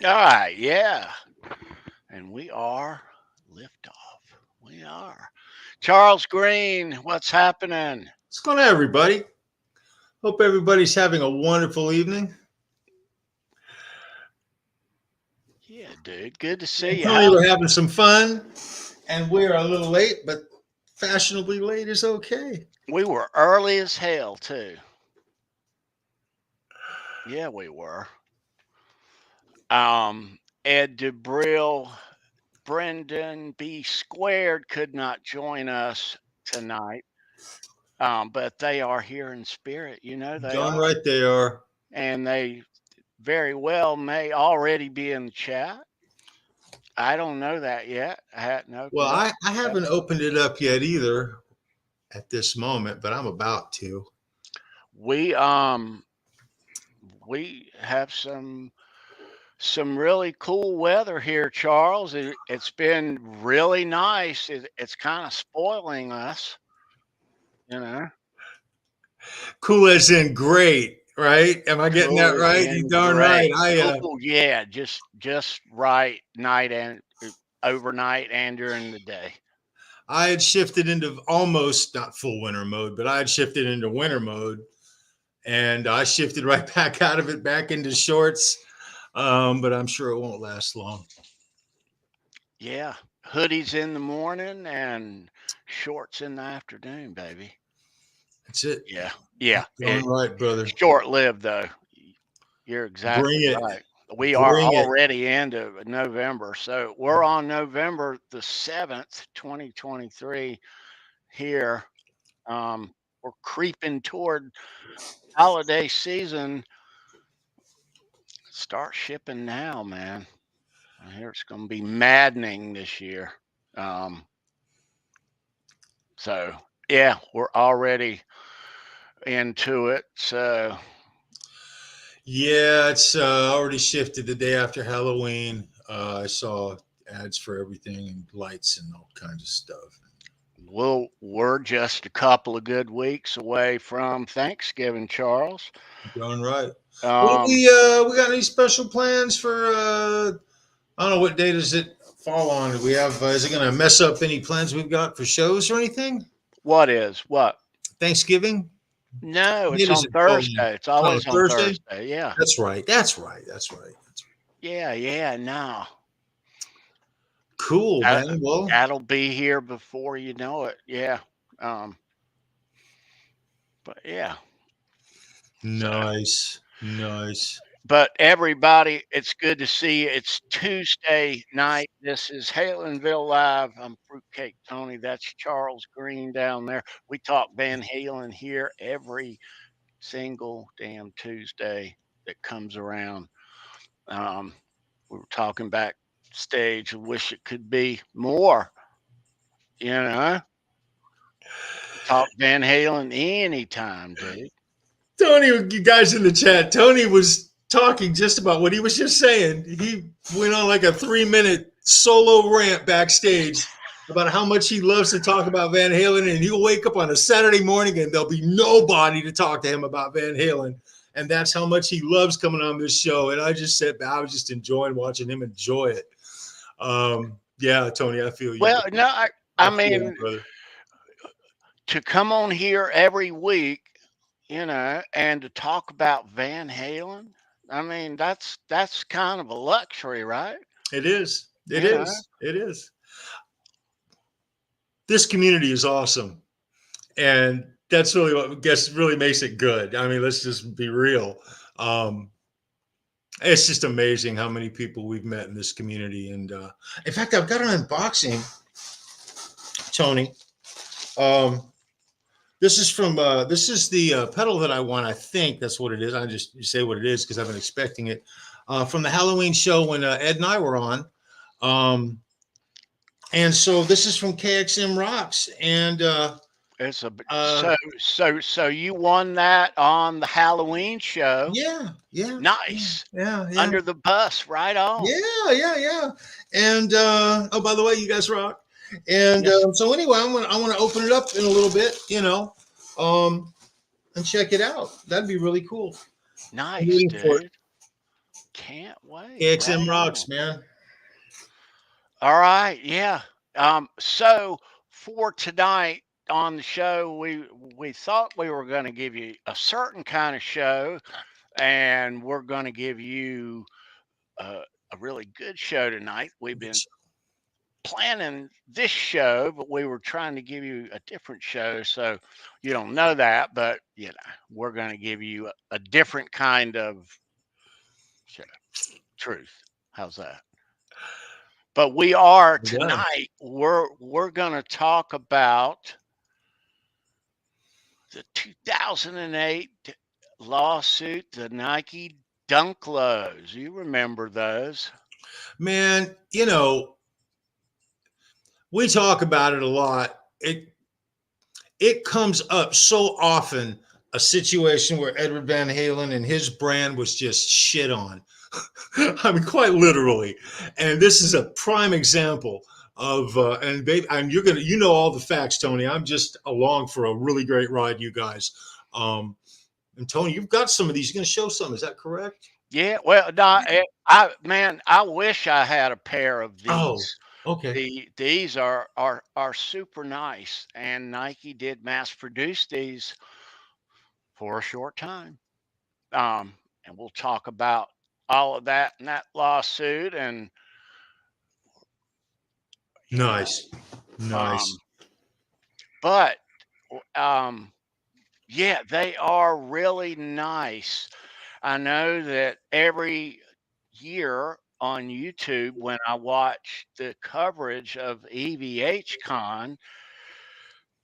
All right, yeah. And we are liftoff. We are. Charles Greene, what's happening? What's going on, everybody? Hope everybody's having a wonderful evening. Yeah, dude. Good to see And you. Tony, we're having some fun, and we're a little late, but fashionably late is okay. We were early as hell, too. Yeah, we were. Ed DeBrill, Brendan B. Squared could not join us tonight, but they are here in spirit. You know they Darn are. right they are. And they very well may already be in the chat. I don't know that yet. I hadn't Well, opened I haven't opened it up yet either at this moment, but I'm about to. We have some really cool weather here, Charles. It's been really nice. It's kind of spoiling us, you know. Cool as in great, right? Am I getting that Cool as right? You in darn right. great. Cool, yeah, just right night and overnight and during the day. I had shifted into almost not full winter mode, but I had shifted into winter mode, and I shifted right back out of it back into shorts. But I'm sure it won't last long. Yeah, hoodies in the morning and shorts in the afternoon, baby. That's it. Yeah. Darn right, brother. Short lived though. You're exactly Bring it. right. We are Bring it. already into November, so we're on November the 7th, 2023. Here, we're creeping toward holiday season. Start shipping now, man. I hear it's going to be maddening this year. So yeah, we're already into it. So Yeah, it's already shifted the day after Halloween. I saw ads for everything and lights and all kinds of stuff. we're just a couple of good weeks away from Thanksgiving, Charles. Darn right. Well, Um, we got any special plans for? I don't know what day does it fall on. Do we have? Is it going to mess up any plans we've got for shows or anything? what? Thanksgiving. No, When it's does on it fall on? Thursday. It's Oh, always on Thursday. Thursday. Yeah. That's right. That's right. That's right. That's right. Yeah. No, Cool, that, man. Well, that'll be here before you know it. Yeah. Um, but yeah. So, nice, nice. but everybody, it's good to see you. It's Tuesday night. This is Halenville Live. I'm Fruitcake Tony. That's Charles Greene down there. We talk Van Halen here every single damn Tuesday that comes around. We were talking backstage. I wish it could be more, you know. Talk Van Halen anytime, dude. Tony, you guys in the chat, Tony was talking just about what he was just saying. He went on like a 3-minute solo rant backstage about how much he loves to talk about Van Halen, and he'll wake up on a Saturday morning and there'll be nobody to talk to him about Van Halen. And that's how much he loves coming on this show. And I just said, I was just enjoying watching him enjoy it. Yeah, Tony, I feel you. Well, no, I feel mean, you, brother. to come on here every week, you know, and to talk about Van Halen, I mean, that's kind of a luxury, right? It is. It You know? is. It is. This community is awesome. And that's really what I guess really makes it good. I mean, let's just be real. It's just amazing how many people we've met in this community. And in fact, I've got an unboxing, Tony. This is from this is the pedal that I won. I think that's what it is. I just say what it is because I've been expecting it from the Halloween show when Ed and I were on. And so this is from KXM Rocks, and it's a so you won that on the Halloween show. Yeah. Nice. Yeah. Under the bus, right on. Yeah. And oh, by the way, you guys rock. And Yes. So anyway, I want to open it up in a little bit, you know, and check it out. That'd be really cool. Nice, dude. Can't wait. KXM Right rocks, on. man. All right. Yeah. So for tonight on the show, we thought we were going to give you a certain kind of show, and we're going to give you a, a really good show tonight. We've been planning this show, but we were trying to give you a different show. So you don't know that, but we're going to give you a different kind of show. Truth. How's that? But we are Yeah. tonight. We're going to talk about the 2008 lawsuit, the Nike Dunk Lows. You remember those? Man, we talk about it a lot. It comes up so often, a situation where Edward Van Halen and his brand was just shit on. I mean, quite literally. And this is a prime example of and babe, and you know all the facts, Tony. I'm just along for a really great ride, you guys. And Tony, you've got some of these. You're going to show some. Is that correct? Yeah. Well, no, I wish I had a pair of Oh, these. okay. These are super nice, and Nike did mass produce these for a short time. And we'll talk about all of that in that lawsuit, and you know, Nice. Nice. um, but um, yeah, they are really nice. I know that every year on YouTube, when I watch the coverage of EVH Con,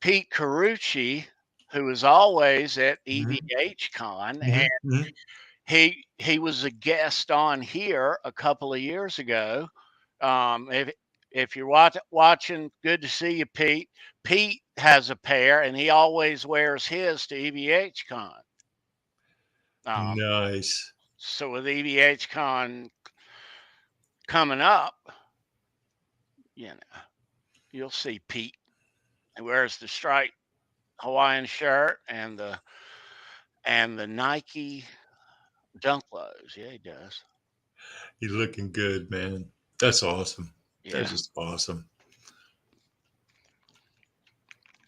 Pete Carucci, who is always at Hmm. EVH Con, and Hmm. Hmm. he was a guest on here a couple of years ago. If you're watching, good to see you, Pete. Pete has a pair, and he always wears his to EVH Con. Um, Nice. so with EVH Con coming up, you know, you'll see Pete. He wears the striped Hawaiian shirt and the Nike Dunk Lows. Yeah, he does. You're looking good, man. That's awesome. That's Yeah. just awesome.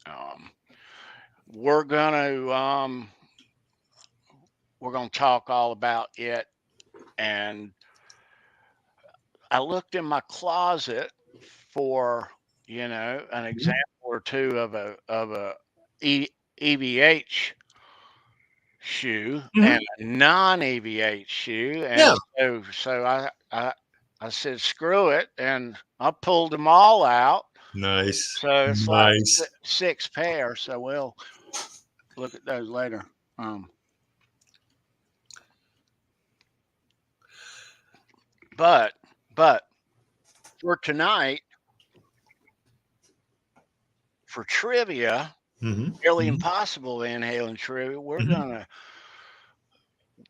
Um, we're gonna we're gonna talk all about it. And I looked in my closet for an Mhm. example or two of a e, EVH shoe Mhm. and a non-EVH shoe, and Yeah. so I said screw it, and I pulled them all out. Nice. So it's like Nice. six pair. So we'll look at those later. Um, but but for tonight, for trivia, Hmm. really Hmm. impossible Van Halen trivia, Hmm.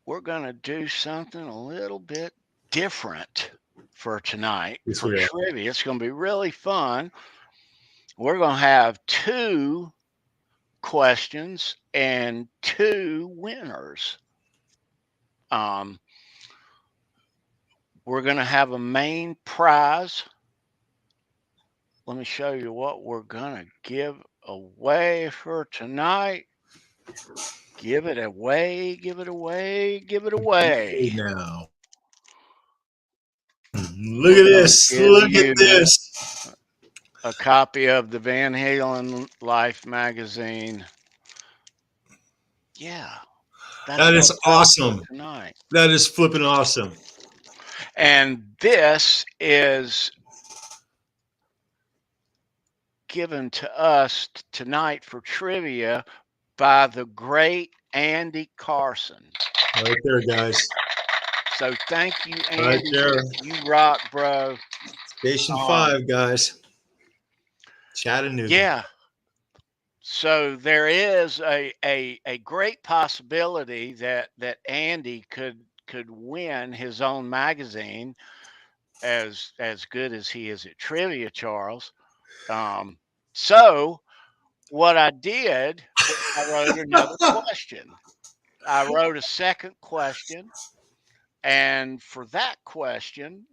we're gonna do something a little bit different for tonight Yes, for we are. trivia. It's gonna be really fun. We're gonna have two questions and two winners. Um, we're gonna have a main prize. Let me show you what we're gonna give away for tonight. Give it away, give it away, give it Hey, away. now, look We're at going to this. give Look at you this. a copy of the Van Halen Life magazine. Yeah, that's That our is prize for awesome. tonight. That is flipping awesome. And this is given to us tonight for trivia by the great Andy Carson. Right there, guys. So thank you, Right Andy. there. You rock, bro. Station Um, 5, guys. Chattanooga. yeah. So there is a great possibility that Andy could win his own magazine, as good as he is at trivia, Charles. Um, so what I did was I wrote another question. I wrote a second question And for that question,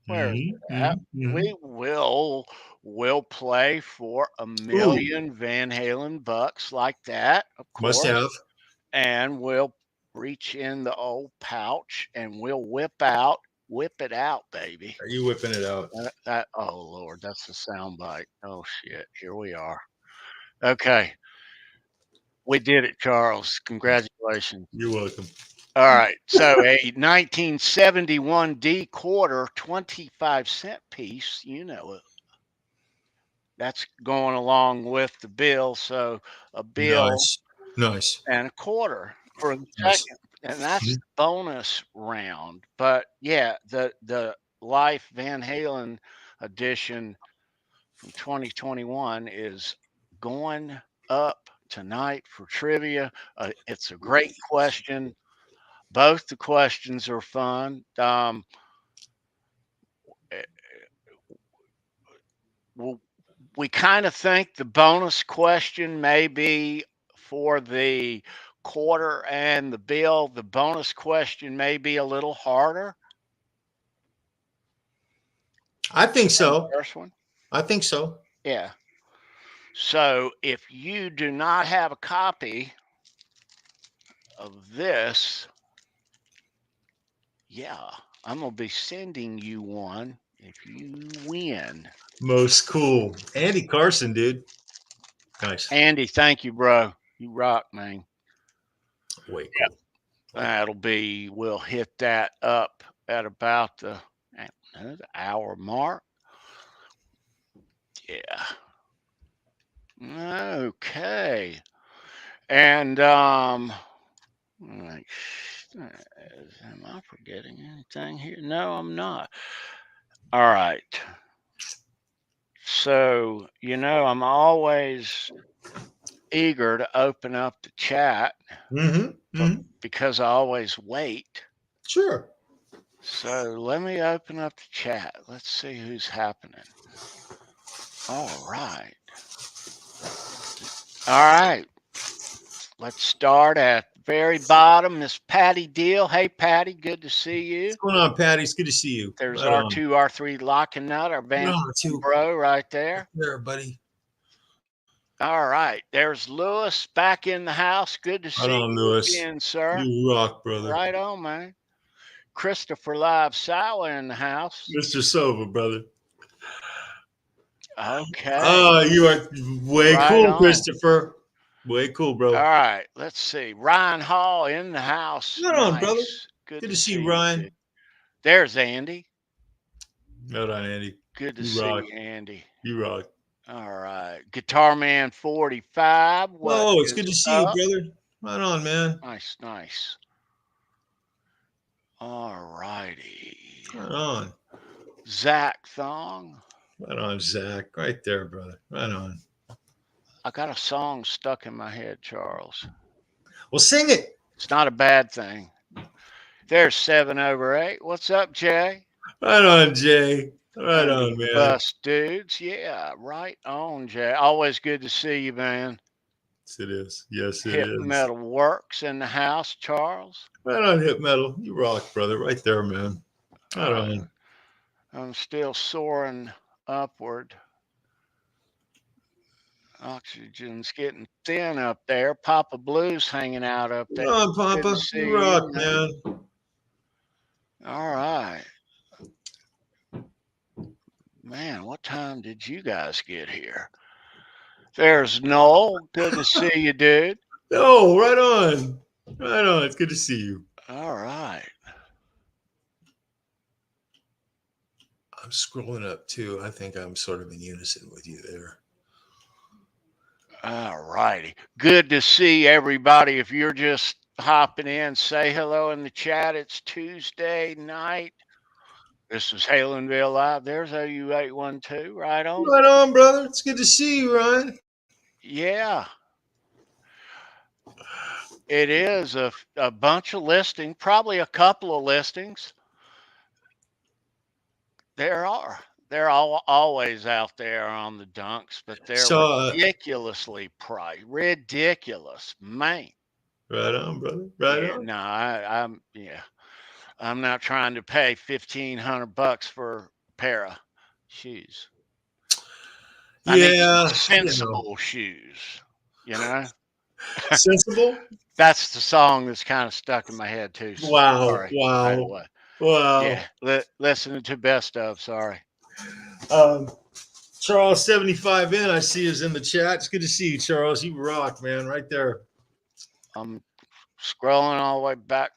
where is it at? We'll play for a Ooh, million Van Halen bucks like that, of must have. course. And we'll reach in the old pouch and we'll whip it out, baby. Are you whipping it out? Oh Lord, that's a sound bite. Oh shit, here we are. Okay, we did it, Charles. Congratulations. You're welcome. All right, so a 1971 D quarter, 25-cent piece. You know it. That's going along with the bill. So a bill Nice. Nice. and a quarter for the Nice. second, and that's the bonus round. But yeah, the Life Van Halen edition from 2021 is going up tonight for trivia. It's a great question. Both the questions are fun. Eh, we kind of think the bonus question may be for the quarter and the bill. The bonus question may be a little harder I think than the so. first one. I think so. Yeah. So if you do not have a copy of this, yeah, I'm going to be sending you one if you win. Most cool. Andy Carson, dude. Nice. Andy, thank you, bro. You rock, man. Way cool. We'll hit that up at about the hour mark. Yeah. Okay. And like, am I forgetting anything here? No, I'm not. All right. So, I'm always eager to open up the chat because I always wait. Sure. So let me open up the chat. Let's see who's happening. All right. All right. Let's start at the very bottom. Miss Patty Deal. Hey, Patty. Good to see you. What's going on, Patty? It's good to see you. There's Right on. R2, R3 Locking Nut, our band R2. bro right there. There, buddy. All right. There's Lewis back in the house. Good to see on, you Lewis. again, sir. You rock, brother. Right on, man. Christopher Live Sour in the house. Mr. Silva, brother. Okay. Oh, you are way Right cool, on. Christopher. Way cool, bro. All right. Let's see. Ryan Hall in the house. Right on, brother. Good to see see you, you, Ryan. dude. There's Andy. Right on, Andy. Good to You see rock. you, Andy. You rock. All right. Guitar Man 45. Whoa, it's good to see you, brother. Right on, man. Nice, nice. All righty. Right on. Zach Thong. Right on, Zach. Right there, brother. Right on. I got a song stuck in my head, Charles. Well, sing it. It's not a bad thing. There's 7/8. What's up, Jay? Right on, Jay. Right on, man. Bus dudes. Yeah, right on, Jay. Always good to see you, man. Yes, it is. Yes, it Hip is. Metal Works in the house, Charles. Right on, Hip Metal. You rock, brother. Right there, man. Right on. I'm still soaring upward. Oxygen's getting thin up there. Papa Blue's hanging out up there. Right on, Papa. You rock, man. All right. Man, what time did you guys get here? There's Noel. Good to see you, dude. Oh, right on. Right on. It's good to see you. All right. I'm scrolling up too. I think I'm sort of in unison with you there. All righty. Good to see everybody. If you're just hopping in, say hello in the chat. It's Tuesday night. This is Halenville Live. There's OU812. Right on. Right on, brother. It's good to see you, Ryan. Yeah. It is a bunch of listings, probably a couple of listings. They're always out there on the dunks, but they're ridiculously priced. Ridiculous, man. Right on, brother. Right on. No, I'm yeah. I'm not trying to pay $1,500 for a pair of shoes. I need some Yeah, sensible shoes, you know? sensible. That's the song that's kinda stuck in my head too. Wow, Sorry, right wow, away. wow. Yeah, listening to best of, sorry. Um, Charles 75 in, I see, is in the chat. It's good to see you, Charles. You rock, man, right there. I'm scrolling all the way back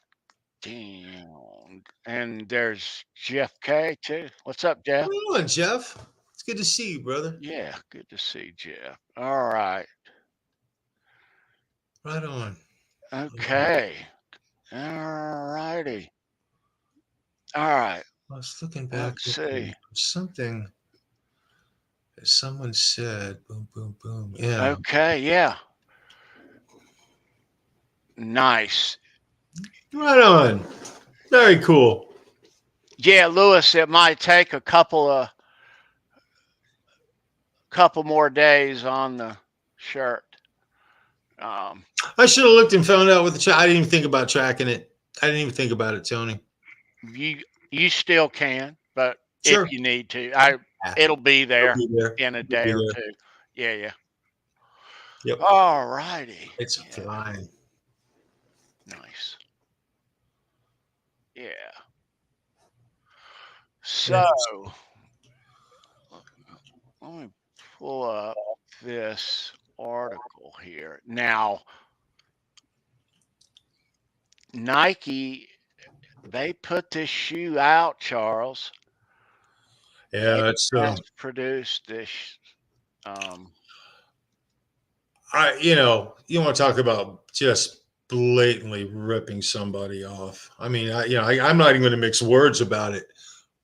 down, and there's Jeff K too. What's up, Jeff? Come on, Jeff. It's good to see you, brother. Yeah, good to see Jeff. All right. Right on. Okay. All righty. All right. I was looking back Let's at see. something that someone said. Boom, boom, boom. Yeah. Okay, yeah. Nice. Right on. Very cool. Yeah, Lewis, it might take a couple more days on the shirt. Um, I should have looked and found out what the track. I didn't even think about tracking it. I didn't even think about it, Tony. you still can, but if Sure. you need to, Yeah, it'll be it'll there be there. in a It'll day be or there. two. Yeah, yeah. Yep. All righty. It's Yeah, flying. nice. Yeah. So Interesting. let me pull up this article here. Now, Nike, they put this shoe out, Charles. They Yeah, it's mass produced this. Um, you want to talk about just blatantly ripping somebody off. I mean, I'm not even going to mix words about it.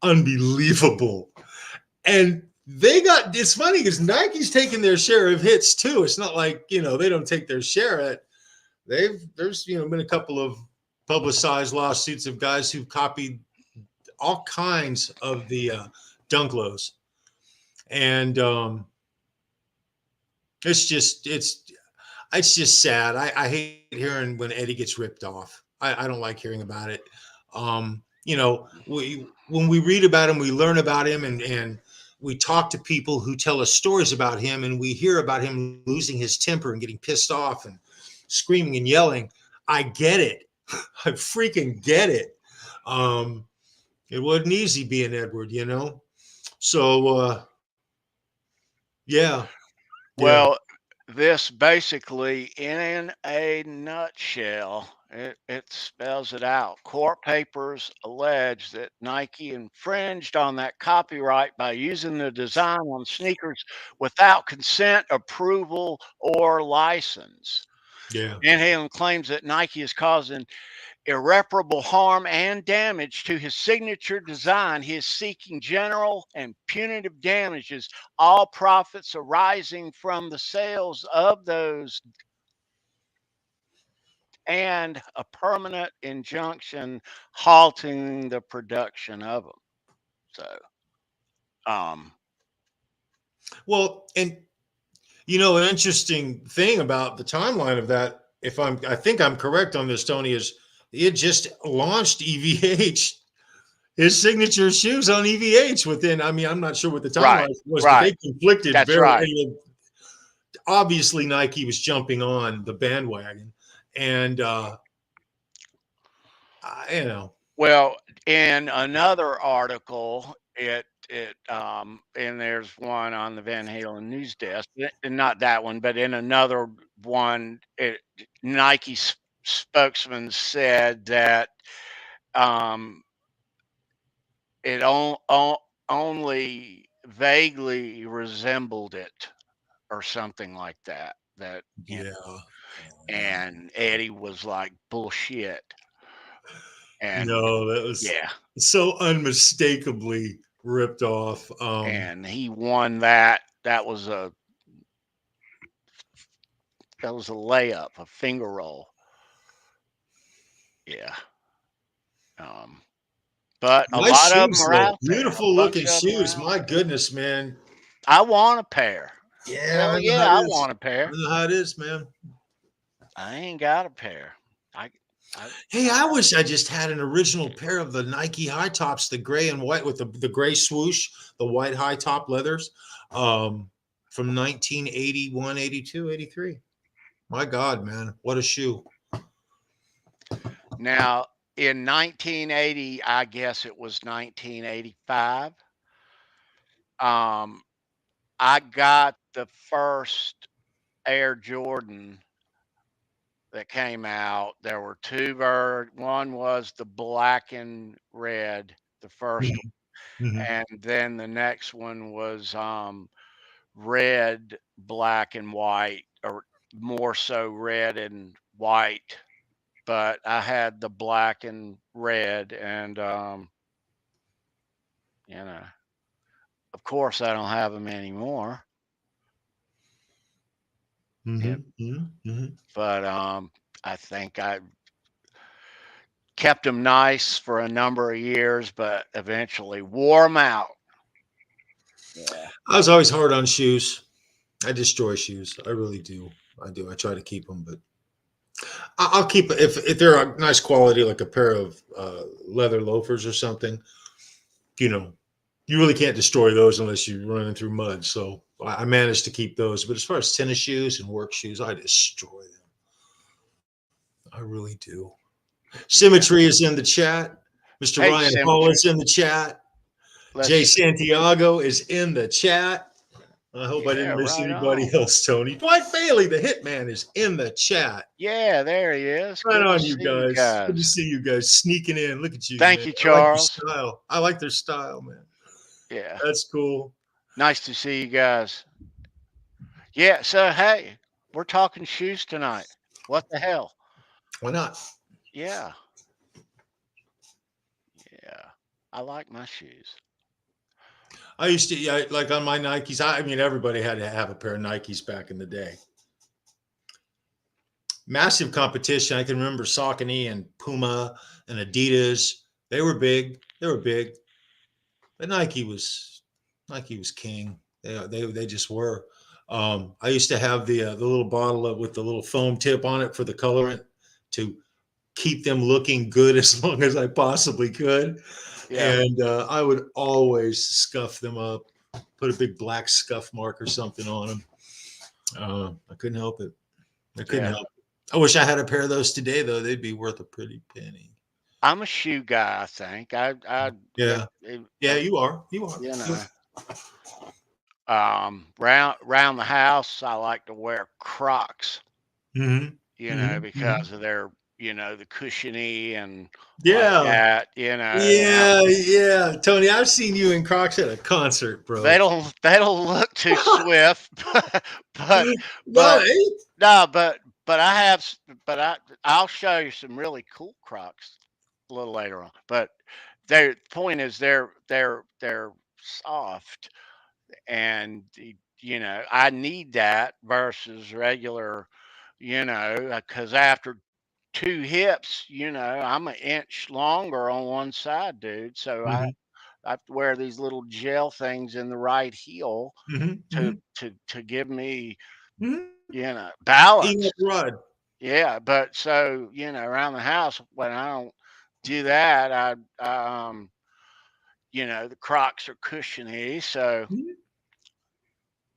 Unbelievable. And it's funny because Nike's taking their share of hits too. It's not like, they don't take their share at there's, been a couple of publicized lawsuits of guys who copied all kinds of the dunk lows. And it's just sad. I hate hearing when Eddie gets ripped off. I don't like hearing about it. When we read about him, we learn about him, and we talk to people who tell us stories about him, and we hear about him losing his temper and getting pissed off and screaming and yelling. I get it. I freaking get it. It wasn't easy being Edward, So, yeah, yeah, well, this basically, in a nutshell, it spells it out. Court papers allege that Nike infringed on that copyright by using the design on sneakers without consent, approval, or license. yeah. Van Halen claims that Nike is causing irreparable harm and damage to his signature design. He is seeking general and punitive damages, all profits arising from the sales of those, and a permanent injunction halting the production of them. So, um, Well, and an interesting thing about the timeline of that, I think I'm correct on this, Tony, is he had just launched EVH, his signature shoes on EVH within. I mean, I'm not sure what the right, timeline was, but they right. conflicted That's very. right. Obviously, Nike was jumping on the bandwagon, and Well, in another article, and there's one on the Van Halen news desk, not that one, but in another one, Nike spokesman said that um, it only vaguely resembled it, or something like that. yeah, And Eddie was like, bullshit. And no, that was yeah, so unmistakably ripped off. and he won that. That was a layup, a finger roll. Yeah. Um, but a Nice lot of them shoes, are though. out there. A Beautiful bunch looking of them are shoes. out My there. goodness, man. I want a pair. Yeah, Hell I know yeah, how it I is. want a I pair. know how it is, man. I ain't got a pair. I, Hey, I wish I just had an original pair of the Nike high tops, the gray and white with the gray swoosh, the white high top leathers, um, from 1981, 82, 83. My God, man, what a shoe. now in 1980, I guess it was 1985. Um, I got the first Air Jordan that came out. There were two one was the black and red, the first, Mhm, mhm. and then the next one was red, black, and white, or more so red and white. But I had the black and red, and you know, of course, I don't have them anymore. Yeah, Mhm, mhm, mhm. but I think I kept them nice for a number of years, but eventually wore them out. Yeah. I was always hard on shoes. I destroy shoes. I really do. I do. I try to keep them, but I'll keep if they're a nice quality, like a pair of leather loafers or something. You know, you really can't destroy those unless you're running through mud. So I managed to keep those. But as far as tennis shoes and work shoes, I destroy them. I really do. Yeah. Symmetry is in the chat. Mr. Hey, Ryan Hall Symmetry. is in the chat. Jay Let's. Santiago is in the chat. I hope I Yeah, didn't miss right anybody on. else, Tony. Dwight Bailey, the hitman, is in the chat. Yeah, there he is. Right Good to on, you see you guys. Good to guys. see you guys sneaking in. Look at you, Thank man. you, I like their Charles. style. I like their style, man. Yeah. That's cool. Nice to see you guys. Yeah, so hey, we're talking shoes tonight. What the hell? Why not? Yeah. Yeah. I like my shoes. I used to, yeah, like on my Nikes. I mean, everybody had to have a pair of Nikes back in the day. Massive competition. I can remember Saucony and Puma and Adidas. They were big. They were big. But Nike was king. They just were. I used to have the little bottle with the little foam tip on it for the colorant to keep them looking good as long as I possibly could. Yeah. And I would always scuff them up, put a big black scuff mark or something on them. I couldn't help it. I couldn't Yeah. help it. I wish I had a pair of those today, though. They'd be worth a pretty penny. I'm a shoe guy, I think. Yeah. Yeah, you are. You are. You know, round the house, I like to wear Crocs, Mm-hmm. because Mm-hmm. of their, the cushiony and like Yeah. that, Yeah, yeah. Tony, I've seen you in Crocs at a concert, they bro. don't look too swift, but Well, but hey. no, but I have, but I'll show you some really cool Crocs a little later on. But their point is they're soft, and I need that versus regular, because after two hips, I'm an inch longer on one side, dude. So I Mhm, I have to wear these little gel things in the right heel mhm, to mhm, give me, mhm. Eating balance. up the rod. Yeah, but so, around the house when I don't do that, the Crocs are cushiony, so Mhm.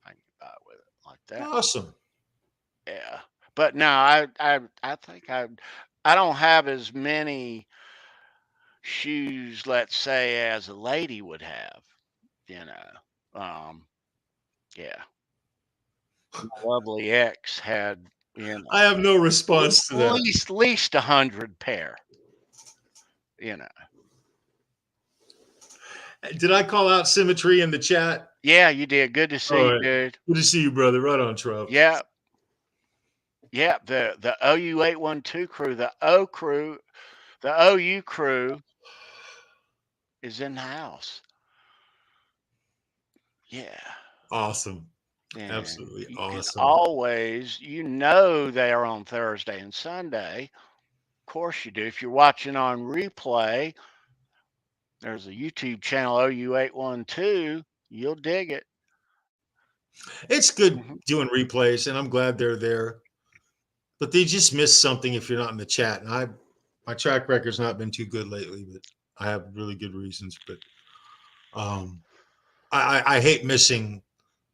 I can get by with it like that. Awesome. Yeah. But no, I think I don't have as many shoes, let's say, as a lady would have, you know. Um, yeah. My lovely ex had, I have no response to that. least 100 pair, you know. Did I call out symmetry in the chat? Yeah, you did. Good to All see you, right. dude. Good to see you, brother. Right on, Trev. Yeah, yeah. The OU812 crew, the OU crew is in the house. Yeah. Awesome. And Absolutely you can awesome. always, they're on Thursday and Sunday. Of course you do. If you're watching on replay, there's a YouTube channel OU812. You'll dig it. It's good Mhm. doing replays, and I'm glad they're there. But they just miss something if you're not in the chat. And My track record's not been too good lately, but I have really good reasons. But I hate missing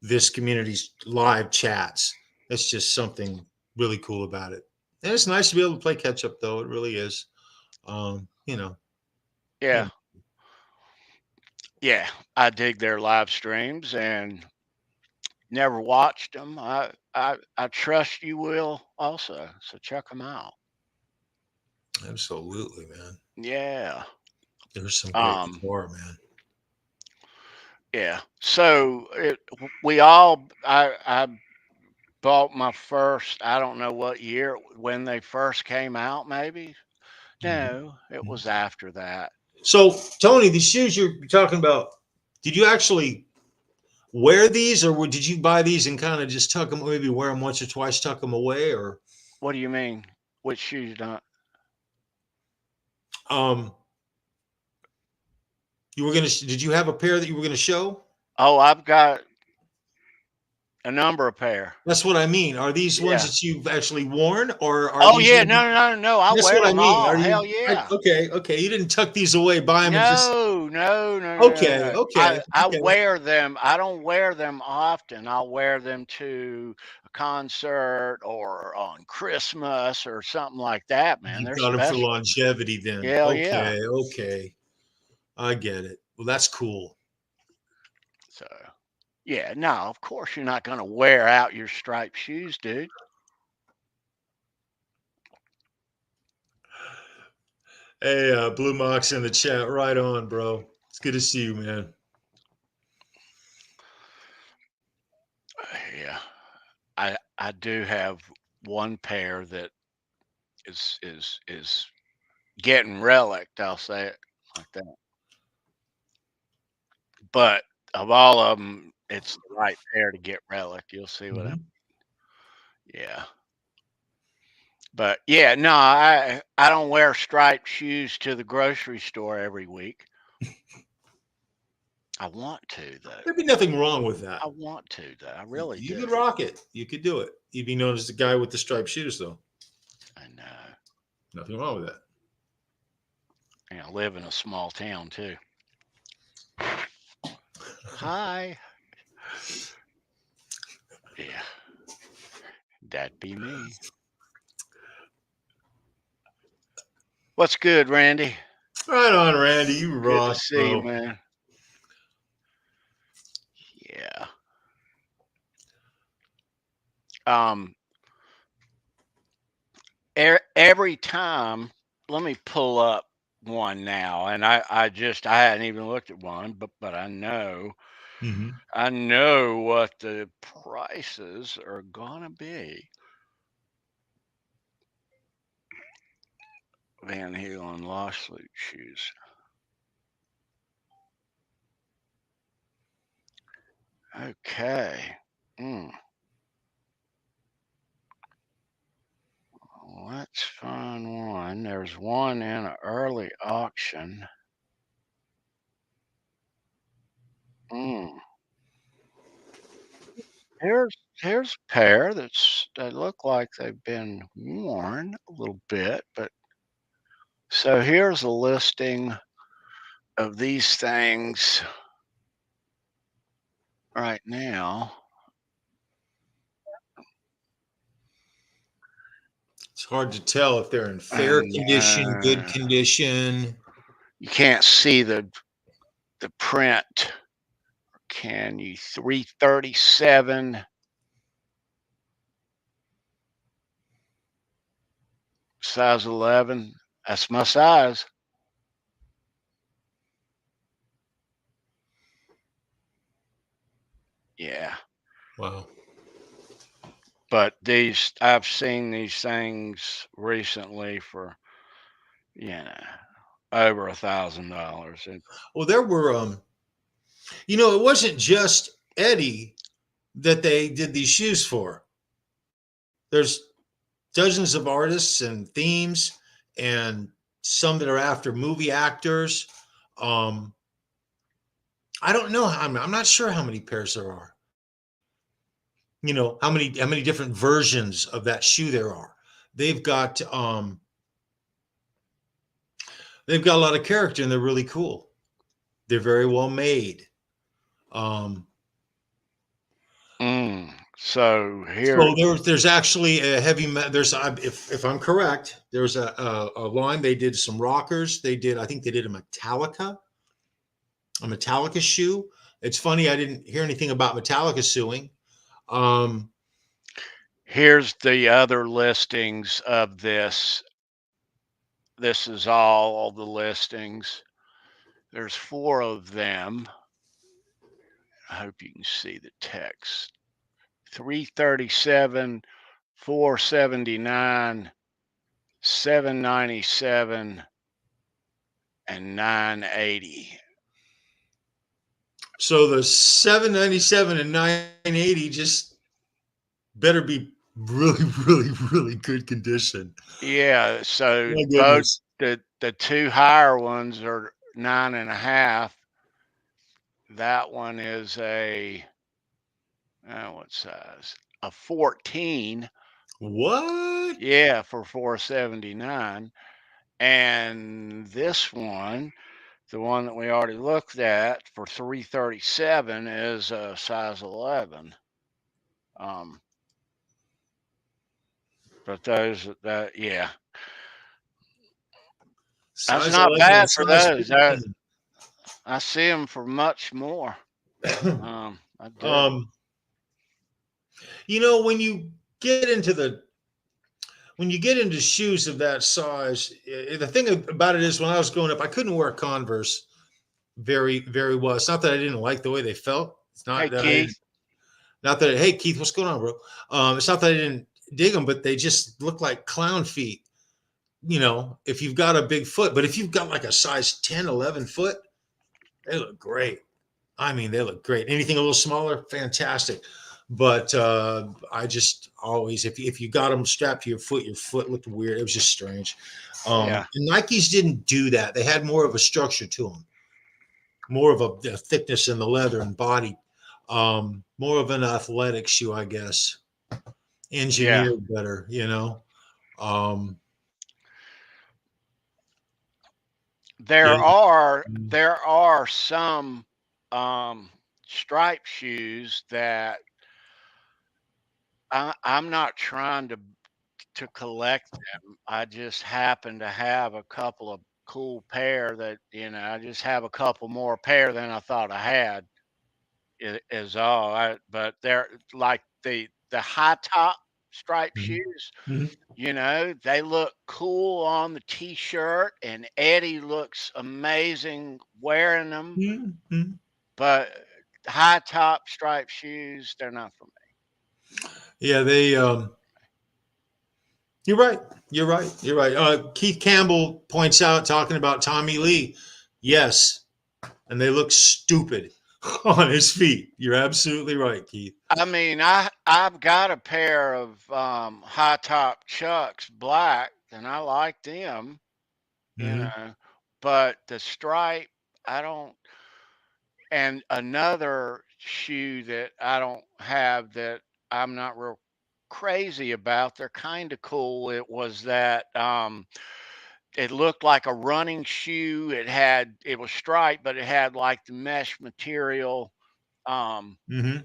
this community's live chats. That's just something really cool about it. And it's nice to be able to play catch up, though. It really is. You know, Yeah. and Yeah. I dig their live streams and never watched them. I trust you will also. So check them out. absolutely, man. Yeah. There's some great Um, guitar, man. yeah. So we all, I bought my first, I don't know what year, when they first came out, maybe. Mhm. No, it Mhm. was after that. So, Tony, the shoes you're talking about, did you actually wear these, or did you buy these and kind of just tuck them, maybe wear them once or twice, tuck them away, or What do you mean? Which shoes don't? um, you were gonna? Did you have a pair that you were gonna show? Oh, I've got a number of pair. That's what I mean. Are these ones Yeah. that you've actually worn, or are Oh these? yeah, no, no, no, no. I That's wear what I them mean. all. Are Hell you? yeah. Okay, okay. You didn't tuck these away, buy them, and just No, no, no, no, no, okay, no. okay, I okay. wear them. I don't wear them often. I'll wear them to a concert or on Christmas or something like that, man. You They're got them for special. longevity, then. Hell yeah. Okay, okay. I get it. Well, that's cool. So yeah, no, of course you're not gonna wear out your striped shoes, dude. Hey, Blue Mox in the chat. Right on, bro. It's good to see you, man. Yeah. I do have one pair that is getting relicked, I'll say it like that. But of all of them, it's the right pair to get relic. You'll see what I Mhm. yeah. But yeah, no, I don't wear striped shoes to the grocery store every week. I want to though. There'd be nothing wrong with that. I want to though. I really You do. could rock it. You could do it. You'd be known as the guy with the striped shoes, though. I know. Nothing wrong with that. And I live in a small town too. Hi. Yeah, that'd be me. What's good, Randy? Right on, Randy. You Good to rock, see you, bro. man. Yeah. Um, every time, let me pull up one now, and I hadn't even looked at one, but Mm-hmm. I know what the prices are gonna be. Van Halen lost sleeve shoes. Okay. Mm. Let's find one. There's one in an early auction. Mm. Here's a pair that look like they've been worn a little bit, but so here's a listing of these things right now. It's hard to tell if they're in fair And condition, good condition. you can't see the print. Can you? 337 size 11. That's my size. Yeah. Wow. But these I've seen these things recently for over $1,000. Well, there were, it wasn't just Eddie that they did these shoes for. There's dozens of artists and themes, and some that are after movie actors. Um, I don't know. I'm not sure how many pairs there are. How many different versions of that shoe there are. They've got They've got a lot of character and they're really cool. They're very well made. Um, So here, so there's actually a heavy there's if I'm correct, there's a line they did some rockers. They did I think they did a Metallica shoe. It's funny I didn't hear anything about Metallica suing. Um, here's the other listings of this. This is all the listings. There's 4 of them. I hope you can see the text. 337, 479, 797, and 980. so the 797 and 980 just better be really, really, really good condition. Yeah, so My both goodness. the 2 higher ones are 9.5. That one is a what size? A 14. What? Yeah, for 479. And this one, the one that we already looked at for 337, is a size 11. Um, but those that yeah, that's Size not 11 bad and for size those. 14. I see them for much more. I do. um, you know, get into the when you get into shoes of that size, the thing about it is when I was growing up, I couldn't wear Converse very, very well. It's not that I didn't like the way they felt. It's Hey not that I Keith. didn't, not that, hey, Keith, what's going on, bro? It's not that I didn't dig them, but they just look like clown feet, you know, if you've got a big foot. But if you've got like a size 10, 11 foot, they look great. I mean, they look great. Anything a little smaller, fantastic. But I just always, if you got them strapped to your foot looked weird. It was just strange. Yeah, And Nikes didn't do that. They had more of a structure to them, more of a thickness in the leather and body, more of an athletic shoe, I guess. yeah. Engineered better, you know. Um, There yeah. are there are some stripe shoes that I'm not trying to collect them. I just happen to have a couple of cool pair that I just have a couple more pair than I thought I had. Is all. But they're like the high top stripe Mhm. shoes. Mhm. They look cool on the t-shirt, and Eddie looks amazing wearing them. Mhm. Mhm. But high top striped shoes, they're not for me. Yeah, they you're right. You're right. You're right. Keith Campbell points out, talking about Tommy Lee. Yes, and they look stupid on his feet. You're absolutely right, Keith. I mean, I've got a pair of high top Chucks black, and I like them, you Hmm. know. But the stripe, I don't. And another shoe that I don't have that I'm not real crazy about. They're kind of cool. It was that it looked like a running shoe. It was striped, but it had like the mesh material. Um, Hmm.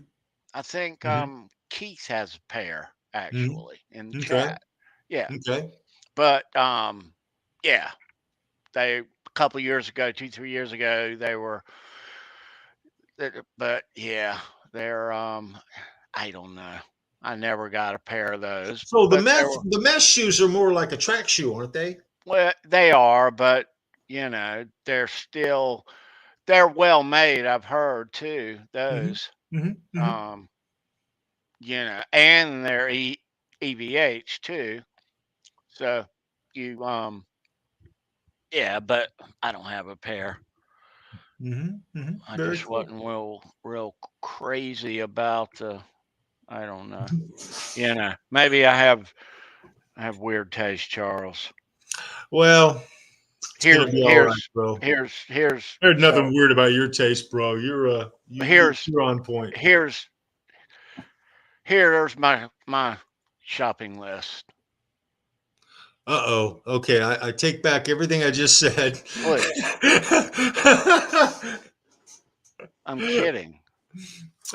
I think Hmm. Keith has a pair Hmm. actually in the Okay. chat. Yeah, Okay. but yeah, they a couple years ago, 2 3 years ago, they were. But yeah, they're I don't know. I never got a pair of those, So but they were the mesh shoes are more like a track shoe, aren't they? well, they are, but they're well made. I've heard too. Hmm. Those, Hmm. Hmm. um, and they're EVH too. So you, yeah, but I don't have a pair. Hmm. Hmm. I Very just cool. wasn't real crazy about the. I don't know. Maybe I have weird taste, Charles. Well, it's Here, gonna be all right, here's, bro. here's. There's So nothing weird about your taste, bro. here's, You're on point. here's, here's my shopping list. Uh-oh. Okay, I take back everything I just said. Please. I'm kidding.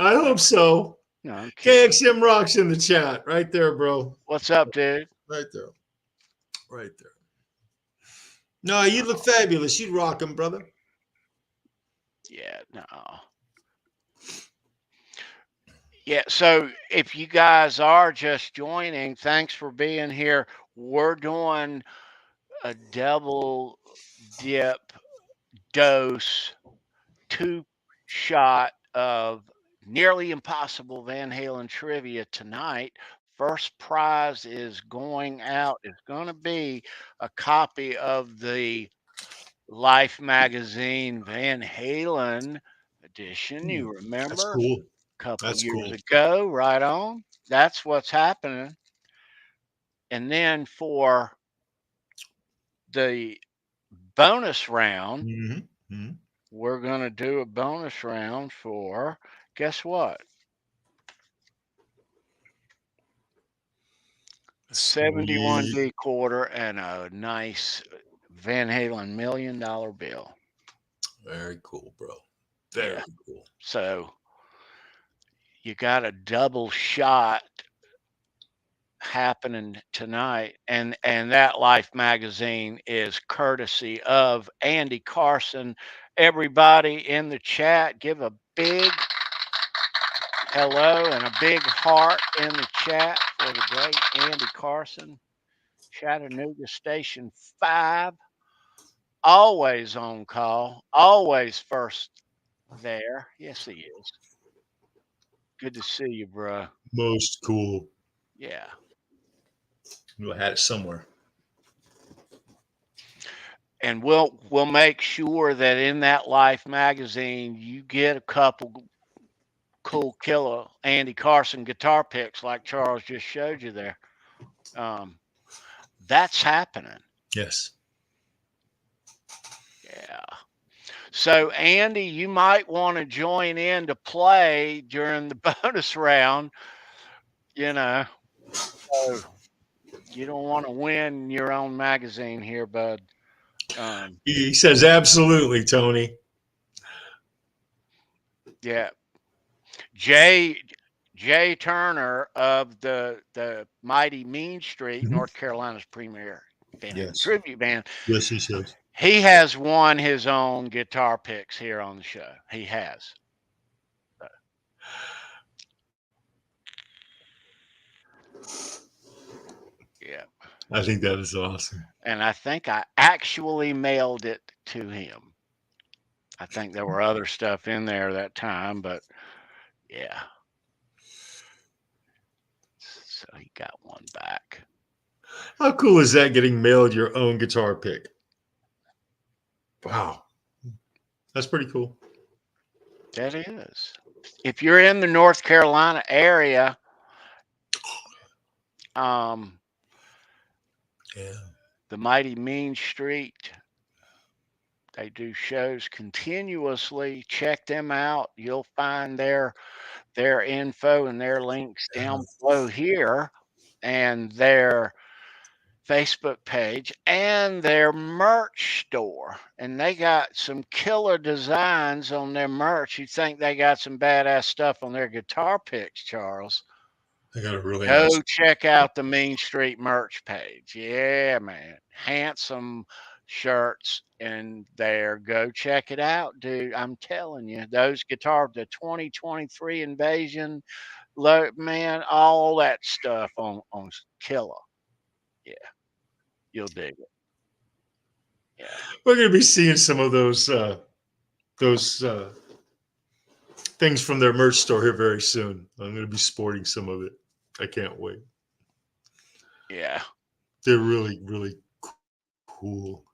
I hope so. No, I'm kidding. KXM Rocks in the chat. Right there, bro. What's up, dude? Right there. Right there. No, you look fabulous. You rock 'em, brother. Yeah, no. Yeah, so if you guys are just joining, thanks for being here. We're doing a double dip dose, 2 shot of nearly impossible Van Halen trivia tonight. First prize is going out. It's going to be a copy of the Life magazine Van Halen edition. You That's remember cool. a couple That's years cool. ago, right on. That's what's happening. And then for the bonus round, Mm-hmm. we're going to do a bonus round for, guess what? A Sweet. 71D quarter and a nice Van Halen $1 million bill. Very cool, bro. Very Yeah. cool. So you got a double shot happening tonight, and that Life magazine is courtesy of Andy Carson. Everybody in the chat, give a big hello and a big heart in the chat for the great Andy Carson. Chattanooga Station 5, always on call, always first there. Yes, he is. Good to see you, bro. Most cool. Yeah. I had it somewhere. And we'll make sure that in that Life magazine you get a couple cool killer Andy Carson guitar picks like Charles just showed you there. That's happening. Yes. Yeah. So Andy, you might want to join in to play during the bonus round. So you don't want to win your own magazine here, bud. He says absolutely, Tony. Yeah. Jay Turner of the mighty Mean Street, Mhm. North Carolina's premier Van Halen Yes. tribute band. Yes, he says. He has won his own guitar picks here on the show. He has. Yeah. I think that is awesome. And I think I actually mailed it to him. I think there were other stuff in there that time, but yeah. So he got one back. How cool is that, getting mailed your own guitar pick? Wow. That's pretty cool. That is. If you're in the North Carolina area, Yeah. the mighty Mean Street, they do shows continuously. Check them out. You'll find their info and their links down below here, and their Facebook page and their merch store. And they got some killer designs on their merch. You think they got some badass stuff on their guitar picks, Charles? I got a really Go nice. check out the Mean Street merch page. Yeah, man. Handsome shirts in there. Go check it out, dude. I'm telling you, those guitars, the 2023 Invasion, man, all that stuff on killer. Yeah, you'll dig it. Yeah. We're going to be seeing some of those things from their merch store here very soon. I'm going to be sporting some of it. I can't wait. Yeah. They're really, really cool.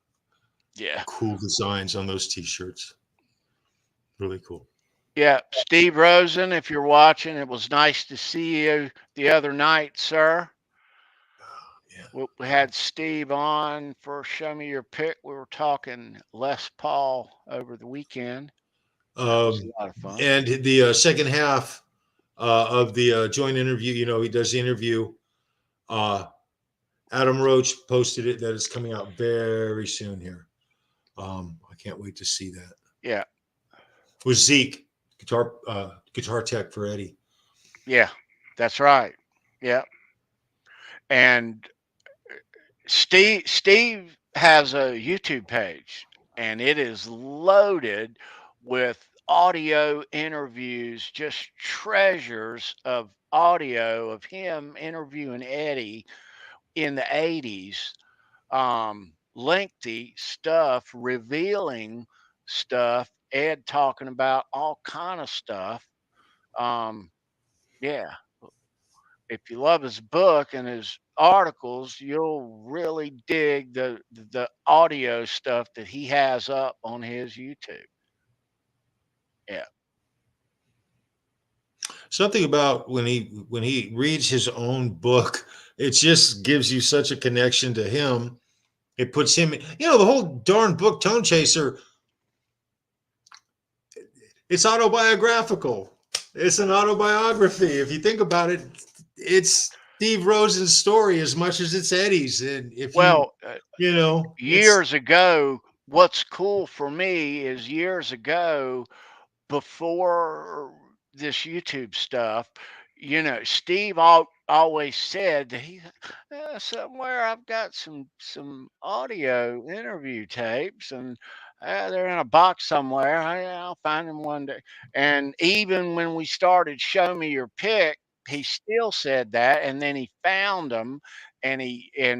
Yeah. Cool designs on those t-shirts. Really cool. Yeah. Steve Rosen, if you're watching, it was nice to see you the other night, sir. Yeah. We had Steve on for Show Me Your Pick. We were talking Les Paul over the weekend. That was a lot of fun. And the second half of the joint interview, he does the interview. Adam Roach posted it that it's coming out very soon here. I can't wait to see that. Yeah. With Zeke, guitar tech for Eddie. Yeah. That's right. Yeah. And Steve has a YouTube page, and it is loaded with audio interviews, just treasures of audio of him interviewing Eddie in the 80s. Lengthy stuff, revealing stuff, Ed talking about all kind of stuff. Um, yeah, if you love his book and his articles, you'll really dig the audio stuff that he has up on his YouTube. Yeah. Something about when he reads his own book, it just gives you such a connection to him. It puts him, the whole darn book, Tone Chaser. It's autobiographical. It's an autobiography. If you think about it, it's Steve Rosen's story as much as it's Eddie's. And if you, Well, it's years ago, what's cool for me is years ago, before this YouTube stuff, Steve always said that somewhere I've got some audio interview tapes, and they're in a box somewhere. I'll find them one day. And even when we started Show Me Your Pick, he still said that, and then he found them, and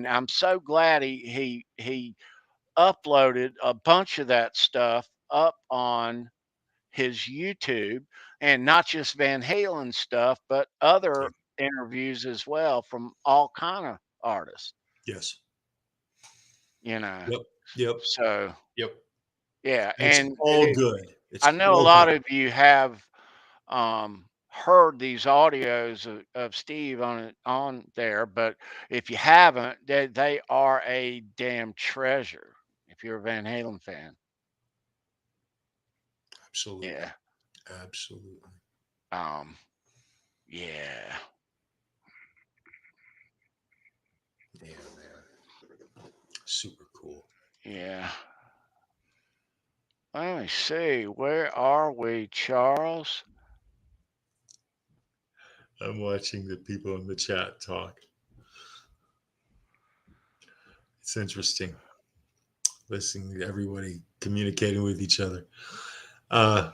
I'm so glad he uploaded a bunch of that stuff up on his YouTube, and not just Van Halen stuff, but other interviews as well from all kind of artists, yes, you know. yep, yep, So yep. yeah, And it's and all good. It's I know a all lot good. of you have heard these audios of Steve on there, but if you haven't, they are a damn treasure if you're a Van Halen fan. Absolutely, Yeah. absolutely. Um, yeah. Yeah, man, super cool. Yeah. Let me see. Where are we, Charles? I'm watching the people in the chat talk. It's interesting listening to everybody communicating with each other. Uh,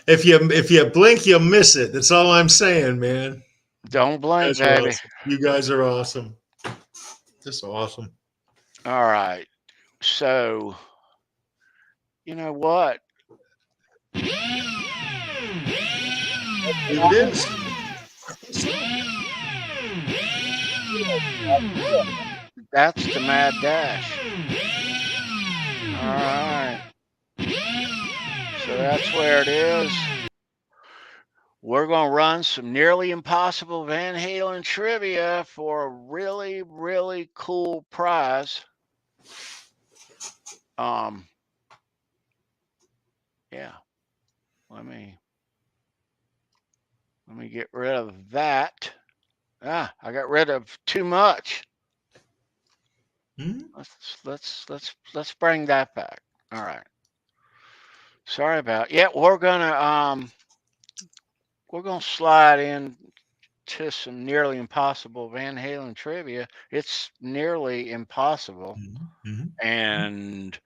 if you blink, you'll miss it. That's all I'm saying, man. Don't You blink, guys are baby. awesome. You guys are awesome. Just awesome. All right. So, you know what? It is. That's the Mad Dash. All right. So that's where it is. We're going to run some nearly impossible Van Halen trivia for a really, really cool prize. Um, yeah. Let me get rid of that. I got rid of too much. Hmm? Let's bring that back. All right. Sorry about. Yeah, we're gonna slide in to some nearly impossible Van Halen trivia. It's nearly impossible, Mm-hmm. and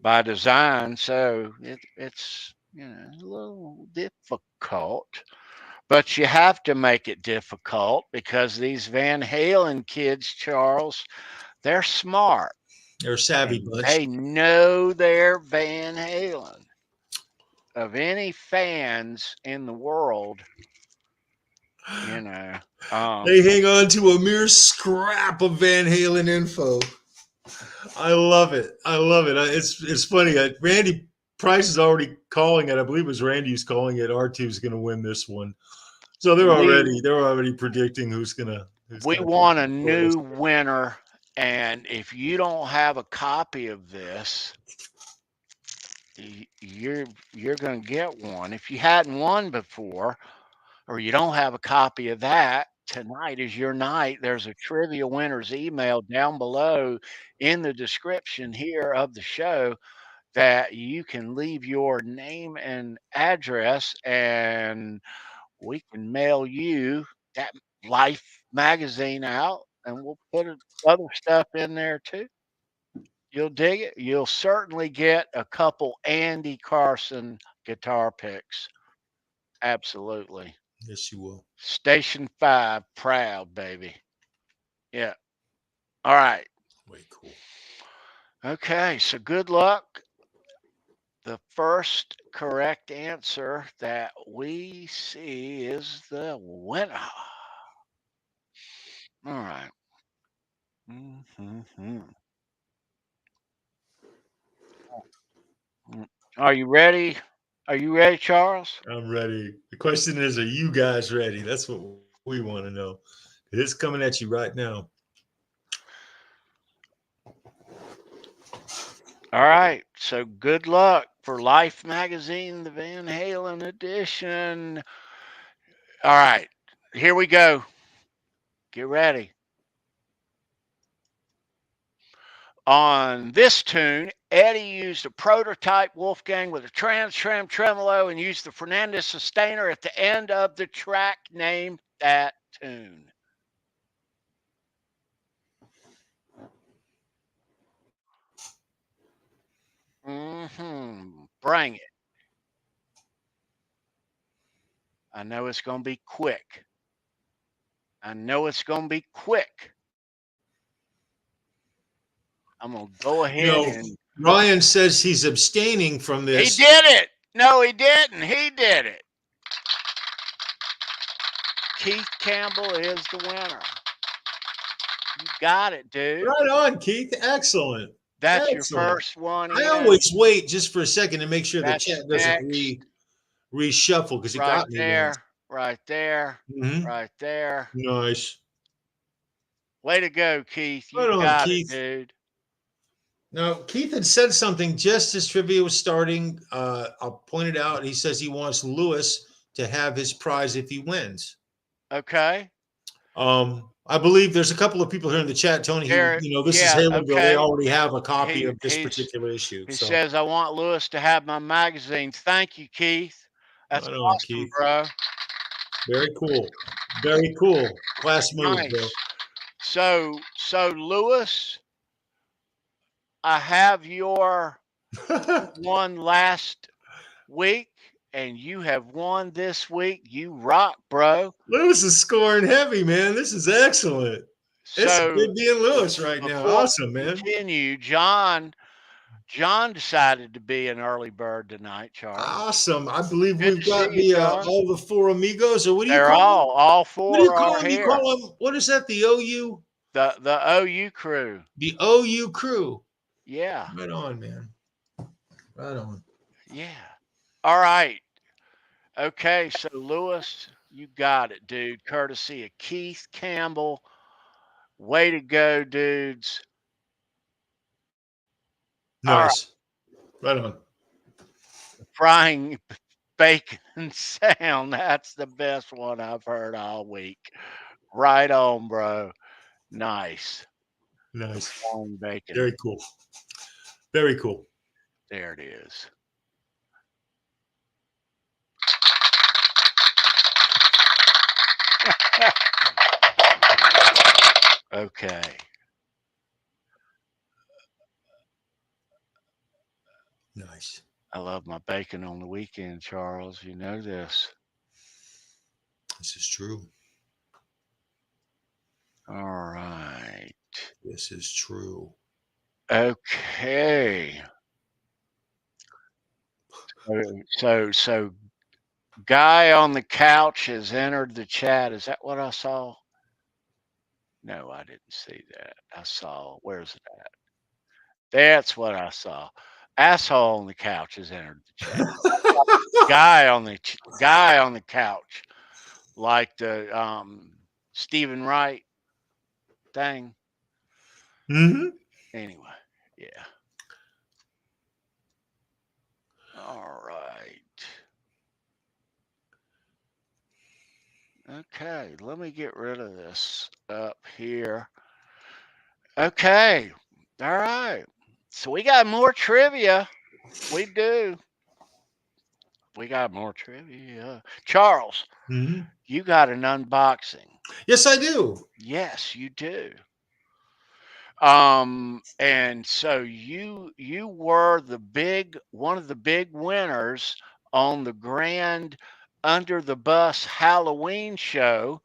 by design, so it's a little difficult. But you have to make it difficult because these Van Halen kids, Charles, they're smart They're a savvy and bunch. they know their Van Halen. Of any fans in the world, you know. Um, They hang on to a mere scrap of Van Halen info. I love it. I love it. It's funny. Randy Price is already calling it. I believe it was Randy who's calling it. R2's going to win this one. So we they're already predicting who's we gonna come want a victorious. new winner, and if you don't have a copy of this, you're going to get one. If you hadn't won before, or you don't have a copy of that, tonight is your night. There's a trivia winner's email down below in the description here of the show that you can leave your name and address, and we can mail you that Life magazine out, and we'll put other stuff in there too. You'll dig it. You'll certainly get a couple Andy Carson guitar picks. Absolutely. Yes, you will. Station 5, proud, baby. Yeah. All right. Way cool. Okay. So good luck. The first correct answer that we see is the winner. All right. Mhm. Are you ready? Are you ready, Charles? I'm ready. The question is, are you guys ready? That's what we want to know. It's coming at you right now. All right. So good luck for Life magazine, the Van Halen edition. All right. Here we go. Get ready. On this tune, Eddie used a prototype Wolfgang with a trans-tram tremolo and used the Fernandez sustainer at the end of the track. Name that tune. Bring it. I know it's going to be quick. I know it's going to be quick. I'm going to go You ahead know, and. Ryan says he's abstaining from He this. did it. No, he didn't. He did it. Keith Campbell is the winner. You got it, dude. Right on, Keith. Excellent. That's your Excellent. first one I in. always wait just for a second to make sure the That's chat doesn't next. reshuffle because it Right got me once. there. Right there. Mm-hmm. Right there. Nice. Way to go, Keith. You Right on, got it, Keith. dude. Now, Keith had said something just as trivia was starting. I'll point it out. He says he wants Lewis to have his prize if he wins. Okay. I believe there's a couple of people here in the chat, Tony, who, There, this is yeah, Halenville. They okay. already have a copy He of this he's particular issue. he So, says I want Lewis to have my magazine. Thank you, Keith. That's right on, awesome, Keith. bro. Very cool. Very cool. Class move, bro. Nice. So Lewis, I have your one last week, and you have won this week. You rock, bro. Lewis is scoring heavy, man. This is excellent. It's So good being Lewis right now. before Awesome, we man. continue, John decided to be an early bird tonight, Charles. Awesome. I believe Good we've to see got you, the John. all the four amigos, or what do you They're call them? all What do you four call are them? You here. call them, what is that? The OU? The OU crew. The OU crew. Yeah. Right on, man. Right on. Yeah. All right. Okay, so Lewis, you got it, dude. Courtesy of Keith Campbell. Way to go, dudes. All right. Nice. Right on. Frying bacon sound. That's the best one I've heard all week. Right on, bro. Nice. Nice. Frying bacon. Very cool. Very cool. There it is. Okay. Nice. I love my bacon on the weekend, Charles. You know this. This is true. All right. This is true. Okay. So guy on the couch has entered the chat. Is that what I saw? No, I didn't see that. I saw, where's it at? That's what I saw. Asshole on the couch has entered the chat. guy on the couch, like the Stephen Wright thing. Mm-hmm. Anyway, yeah. All right. Okay, let me get rid of this up here. Okay. All right. So we got more trivia. We do. We got more trivia. Charles, Mhm. you got an unboxing. Yes, I do. Yes, you do. And so you were the big one of the big winners on the grand Under the Bus Halloween show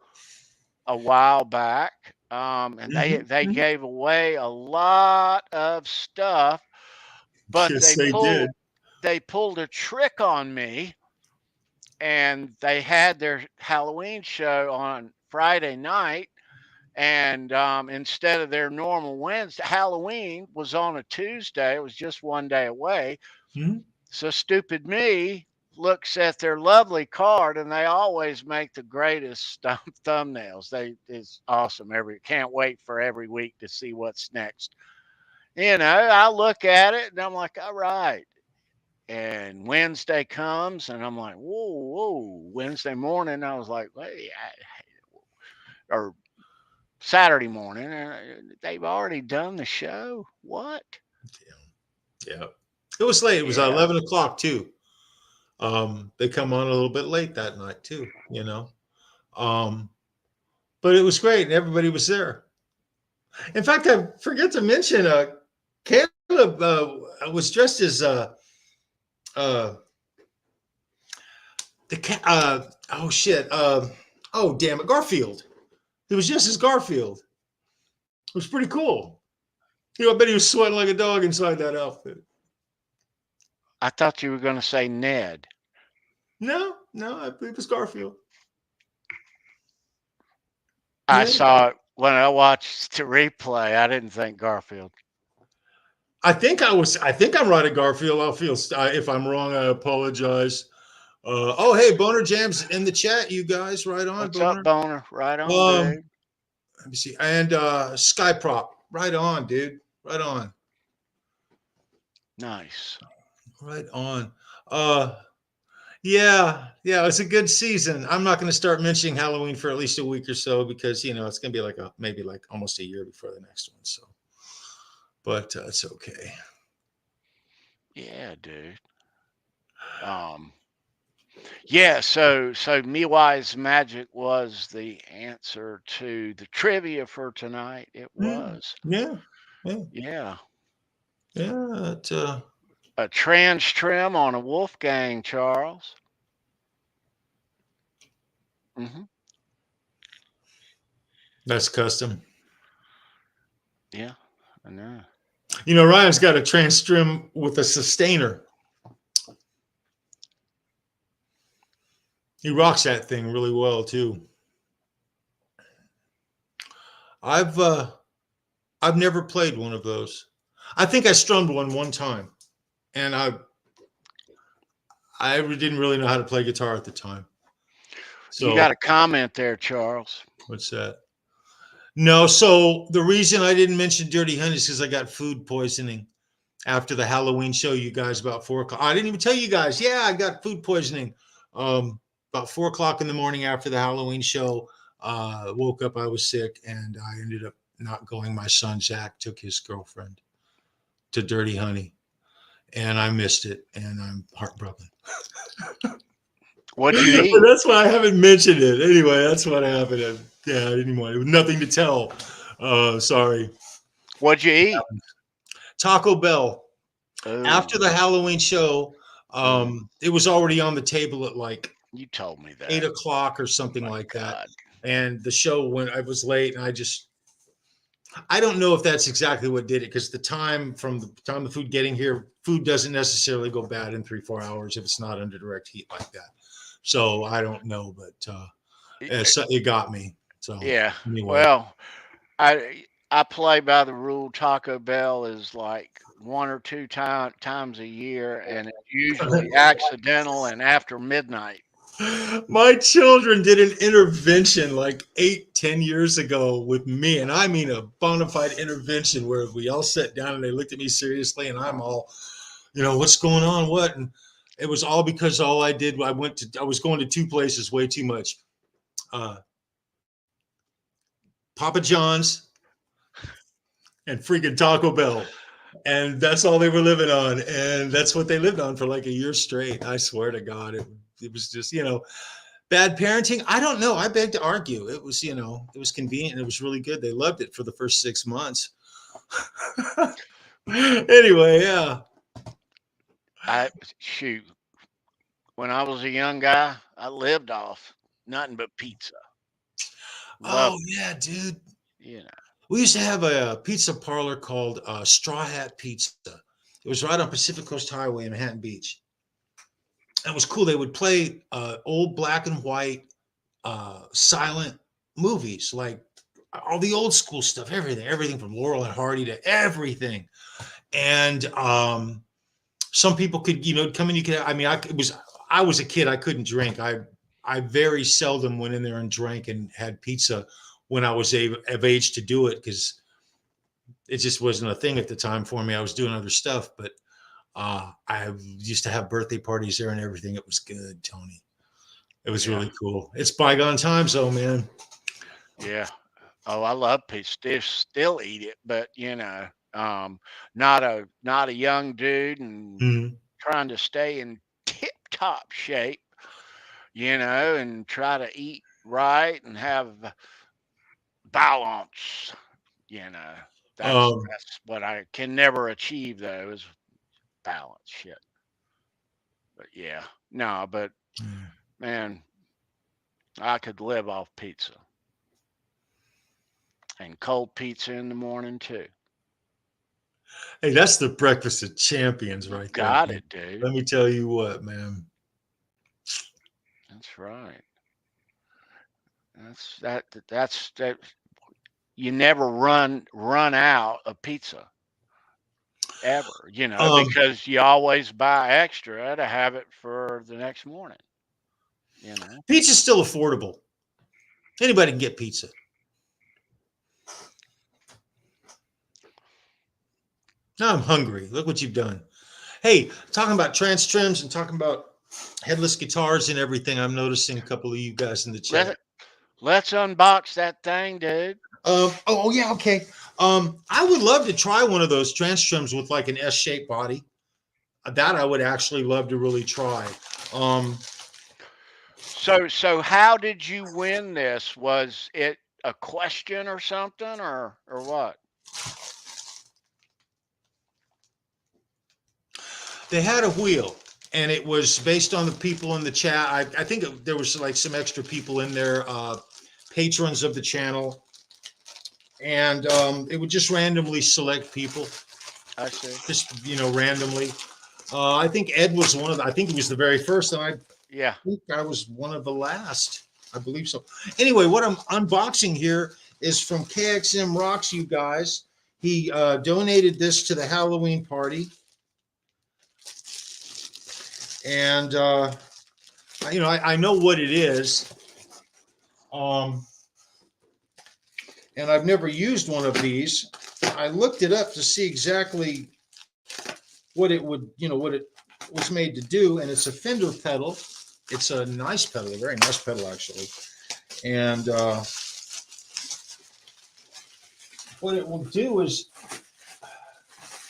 a while back. And they Mhm, they mhm. gave away a lot of stuff, but Yes, they did. they pulled a trick on me, and they had their Halloween show on Friday night, and instead of their normal Wednesday, Halloween was on a Tuesday. It was just one day away. Mhm. So stupid me looks at their lovely card, and they always make the greatest thumbnails. It's awesome. Can't wait for every week to see what's next. I look at it and I'm like, all right. And Wednesday comes, and I'm like, whoa, whoa. Wednesday morning, I was like, wait, or Saturday morning, they've already done the show. What? Yeah. It was late. It was Yeah. 11 o'clock too. They come on a little bit late that night too, Um, but it was great and everybody was there. In fact, I forget to mention, Caleb was dressed as uh, oh shit, oh damn it, Garfield. He was just as Garfield. It was pretty cool. I bet he was sweating like a dog inside that outfit. I thought you were going to say Ned. No, I believe it was Garfield. I Yeah, saw it when I watched the replay. I didn't think Garfield. I think I'm right at Garfield. I'll feel if I'm wrong. I apologize. Oh, hey, Boner Jam's in the chat. You guys, right on, What's up, Boner. Boner? Right on, Um, dude. let me see. And Skyprop, right on, dude. Right on. Nice. Right on. Uh, yeah, it's a good season. I'm not going to start mentioning Halloween for at least a week or so because it's going to be like maybe like almost a year before the next one. So, but it's okay. Yeah, dude. Yeah, so Miwai's Magic was the answer to the trivia for tonight. It was. Yeah, yeah, Yeah. yeah. A trans trim on a Wolfgang, Charles. Hmm. That's custom. Yeah, I know. Ryan's got a trans trim with a sustainer. He rocks that thing really well too. I've never played one of those. I think I strummed one time, and I didn't really know how to play guitar at the time. You So got a comment there, Charles. what's that? No, so the reason I didn't mention Dirty Honey is because I got food poisoning after the Halloween show. You guys about 4 o'clock. I didn't even tell you guys. Yeah, I got food poisoning. About 4 o'clock in the morning after the Halloween show. Woke up, I was sick, and I ended up not going. My son Zach took his girlfriend to Dirty Honey, and I missed it, and I'm heartbroken. What'd you eat? That's why I haven't mentioned it. Anyway, that's what happened. Yeah, I didn't want it. Nothing to tell. Sorry. What'd you eat? Taco Bell. Oh, After the Halloween show, it was already on the table at like you told me that. 8 o'clock or Oh something my like that. God. And the show when I was late, and I don't know if that's exactly what did it because the time from the time the food getting here, food doesn't necessarily go bad in 3-4 hours if it's not under direct heat like that. So I don't know, but it got me. So Yeah. anyway. Well, I play by the rule. Taco Bell is like one or two times a year, and it's usually accidental and after midnight. My children did an intervention like 8-10 years ago with me, and I mean a bona fide intervention where we all sat down and they looked at me seriously, and I'm all, what's going on? What? And it was all because all I did, I was going to two places way too much. Papa John's, and freaking Taco Bell. And that's all they were living on. And that's what they lived on for like a year straight. I swear to God, it was just, bad parenting. I don't know. I beg to argue. It was, it was convenient and it was really good. They loved it for the first 6 months. Anyway, yeah. Shoot. When I was a young guy, I lived off nothing but pizza. Oh, Loved yeah, dude. it. We used to have a pizza parlor called Straw Hat Pizza. It was right on Pacific Coast Highway in Manhattan Beach. It was cool. They would play old black and white silent movies, like all the old school stuff, everything from Laurel and Hardy to everything. And some people could, come in. You could. I mean, I was a kid. I couldn't drink. I very seldom went in there and drank and had pizza when I was of age to do it, because it just wasn't a thing at the time for me. I was doing other stuff, but I used to have birthday parties there and everything. It was good, Tony. It was really cool. It's bygone times, though, man. Yeah. Oh, I love pizza. Still eat it, but not a young dude and Mhm. trying to stay in tip top shape, and try to eat right and have balance. You know, that's Um, that's what I can never achieve though is balance shit. But yeah, no, but man, I could live off pizza and cold pizza in the morning too. hey, that's the breakfast of champions You right there, got man. it, dude. Let me tell you what, man. That's right. That. You never run out of pizza ever, Um, because you always buy extra to have it for the next morning. You know. Pizza's still affordable. Anybody can get pizza. Now I'm hungry. Look what you've done. Hey, talking about trans trims and talking about headless guitars and everything, I'm noticing a couple of you guys in the chat. Let let's unbox that thing, dude. Oh yeah, okay. I would love to try one of those trans trims with like an S-shaped body. That I would actually love to really try. Um, So how did you win this? Was it a question or something or what? they had a wheel, and it was based on the people in the chat. I think there was like some extra people in there, patrons of the channel, and it would just randomly select people, I see. just randomly. I think Ed was one of the. I think he was the very first, and I Yeah. think I was one of the last. I believe so. Anyway, what I'm unboxing here is from KXM Rocks, you guys. He donated this to the Halloween party. And, I know what it is. And I've never used one of these. I looked it up to see exactly what it would, what it was made to do. And it's a Fender pedal. It's a nice pedal, a very nice pedal, actually. And what it will do is,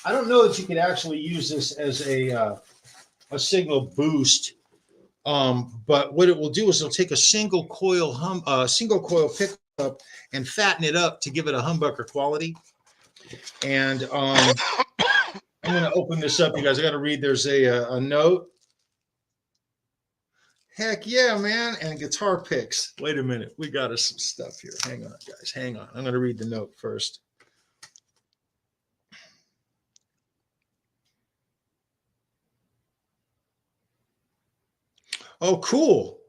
I don't know that you could actually use this as a signal boost. But what it will do is it'll take a single coil pickup and fatten it up to give it a humbucker quality. And I'm going to open this up, you guys. I got to read. There's a note. Heck yeah, man. And guitar picks. Wait a minute. We got us some stuff here. Hang on, guys. Hang on. I'm going to read the note first. Oh, cool.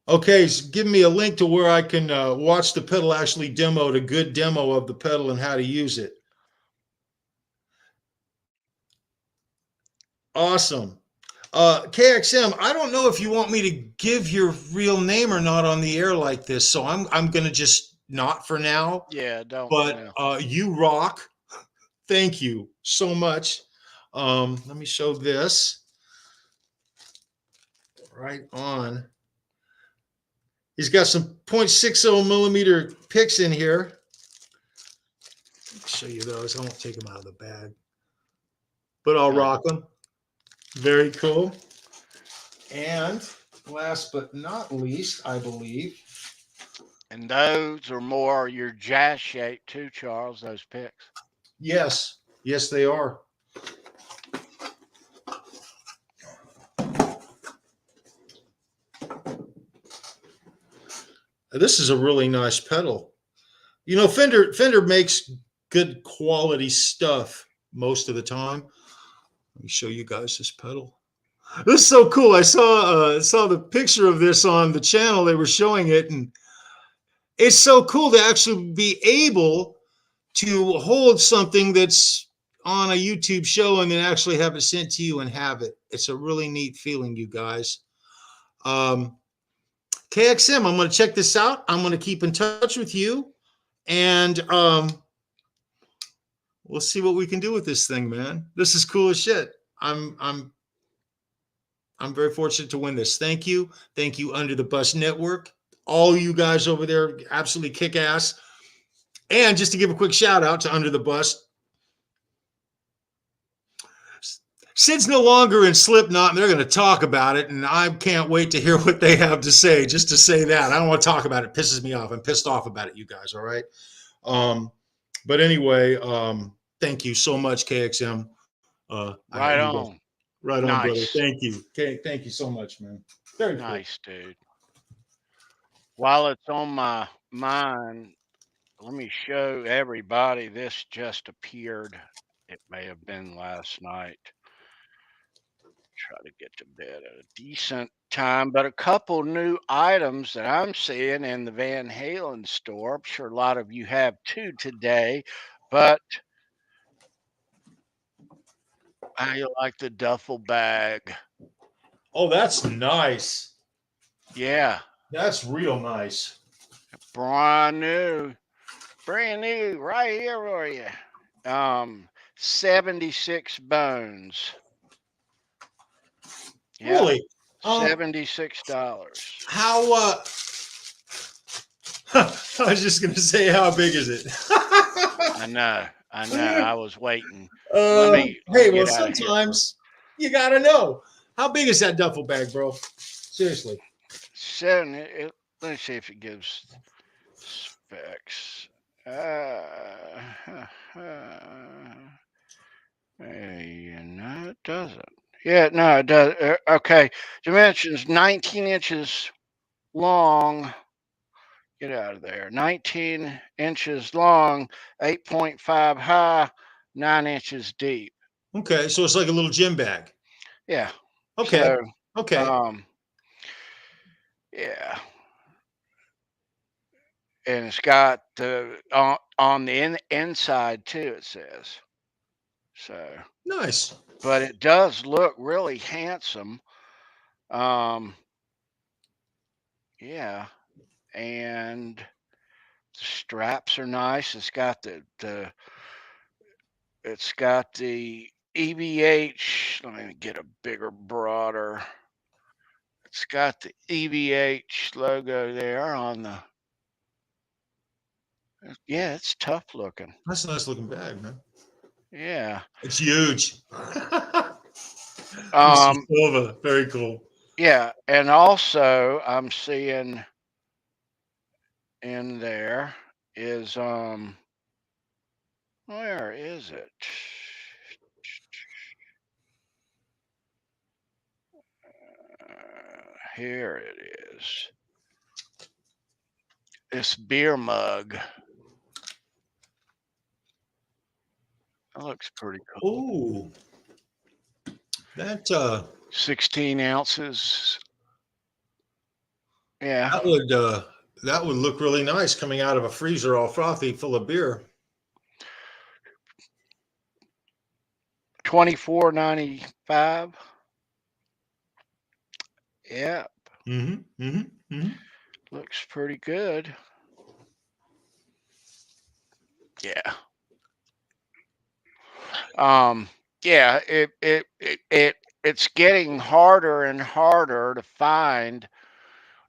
Okay, so give me a link to where I can watch the pedal actually demoed, a good demo of the pedal and how to use it. Awesome. KXM, I don't know if you want me to give your real name or not on the air like this, so I'm gonna just not for now. Yeah, don't But no. You rock. Thank you so much. Let me show this. Right on. He's got some .60 millimeter picks in here. I'll show you those. I won't take them out of the bag, but I'll rock them. Very cool. And last but not least, I believe. And those are more your jazz shape too, Charles, those picks. Yes. Yes, they are. This is a really nice pedal. You know, Fender makes good quality stuff most of the time. Let me show you guys this pedal. This is so cool. I saw the picture of this on the channel. They were showing it, and it's so cool to actually be able to hold something that's on a YouTube show and then actually have it sent to you and have it. It's a really neat feeling, you guys. KXM, I'm going to check this out. I'm going to keep in touch with you, and we'll see what we can do with this thing, man. This is cool as shit. I'm very fortunate to win this. Thank you. Thank you, Under the Bus Network. All you guys over there absolutely kick ass. And just to give a quick shout out to Under the Bus, Sid's no longer in Slipknot, and they're going to talk about it, and I can't wait to hear what they have to say, just to say that. I don't want to talk about it. It pisses me off. I'm pissed off about it, you guys, all right? But anyway, thank you so much, KXM. Right on. Right on, Nice. brother. Thank you. Okay, thank you so much, man. Very nice, cool. Dude. While it's on my mind, let me show everybody. This just appeared. It may have been last night. Try to get to bed at a decent time, but a couple new items that I'm seeing in the Van Halen store. I'm sure a lot of you have too today, but how you like the duffel bag? Oh, that's nice. Yeah. That's real nice. Brand new right here for you. 76 bones. Yeah. Really? $76. How I was just gonna say, how big is it? I know. I was waiting. Let me well, sometimes you gotta know. How big is that duffel bag, bro? Seriously. Let me see if it gives specs. No, it doesn't. Yeah, no, it does. Okay, dimensions 19 inches long. Get out of there. 19 inches long, 8.5 high, 9 inches deep. Okay, so it's like a little gym bag. Yeah. Okay. So, okay. Yeah. And it's got the on the inside too, it says. So nice. But it does look really handsome. Yeah. And the straps are nice. It's got the EVH. Let me get a bigger, broader. It's got the EVH logo there on the. Yeah, it's tough looking. That's a nice looking bag, man. Yeah. It's huge. Very cool. Yeah, and also I'm seeing in there is where is it? Here it is. This beer mug. That looks pretty cool. Ooh. That 16 ounces. Yeah. That would look really nice coming out of a freezer all frothy full of beer. $24.95. Yep. Looks pretty good. Yeah. Yeah, it's getting harder and harder to find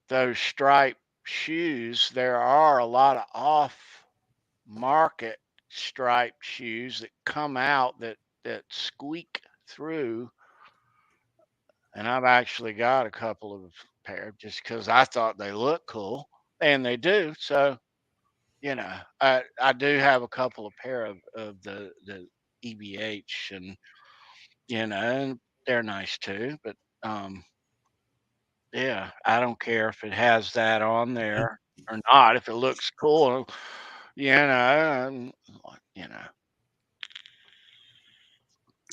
those striped shoes, there are a lot of off-market striped shoes that come out that squeak through, and I've actually got a couple of pair just because I thought they look cool, and they do. So I do have a couple of pair of the EVH, and and they're nice too. But um, yeah, I don't care if it has that on there or not. If it looks cool, and, you know,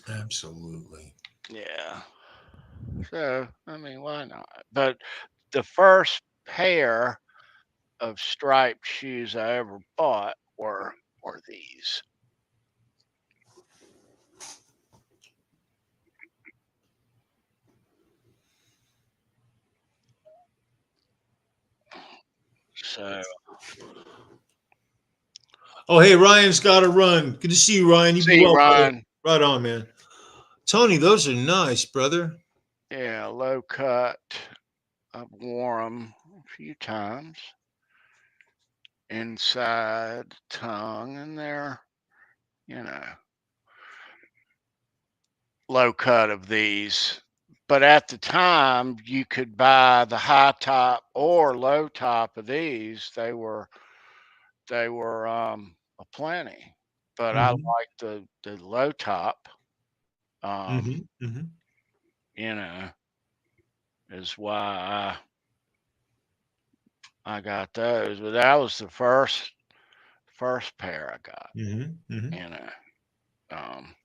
Absolutely. yeah. So I mean, why not? But the first pair of striped shoes I ever bought were these. So Oh, hey, Ryan's got to run. Good to see you, Ryan. You be see, well, brother. Ryan. Right on, man. Tony, those are nice, brother. Yeah, low cut. I've worn them a few times inside tongue, and they're, you know, low cut of these. But at the time, you could buy the high top or low top of these. They were aplenty. But I Mm-hmm. like the low top. Um, Mm-hmm. Mm-hmm. you know, is why I got those. But that was the first pair I got. Mm-hmm. Mm-hmm. You know. Um,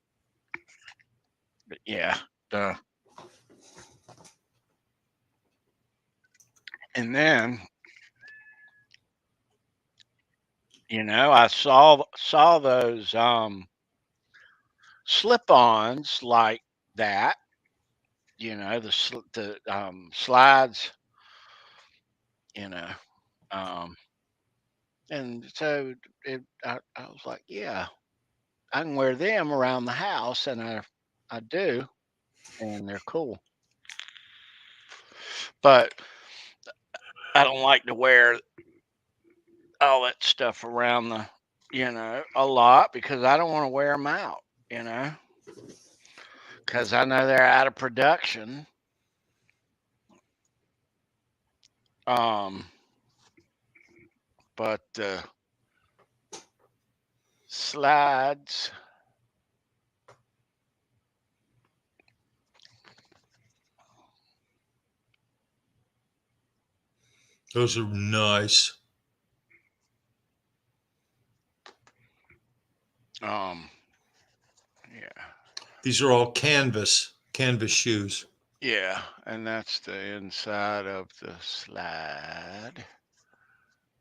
but yeah, the and then I saw those slip-ons like that. The slides. You know, um, and so I was like, yeah, I can wear them around the house, and I do, and they're cool. But I don't like to wear all that stuff around a lot because I don't want to wear them out. You know, because I know they're out of production. Um, but slides, Those are nice. um, yeah, These are all canvas shoes. yeah, and that's the inside of the slide.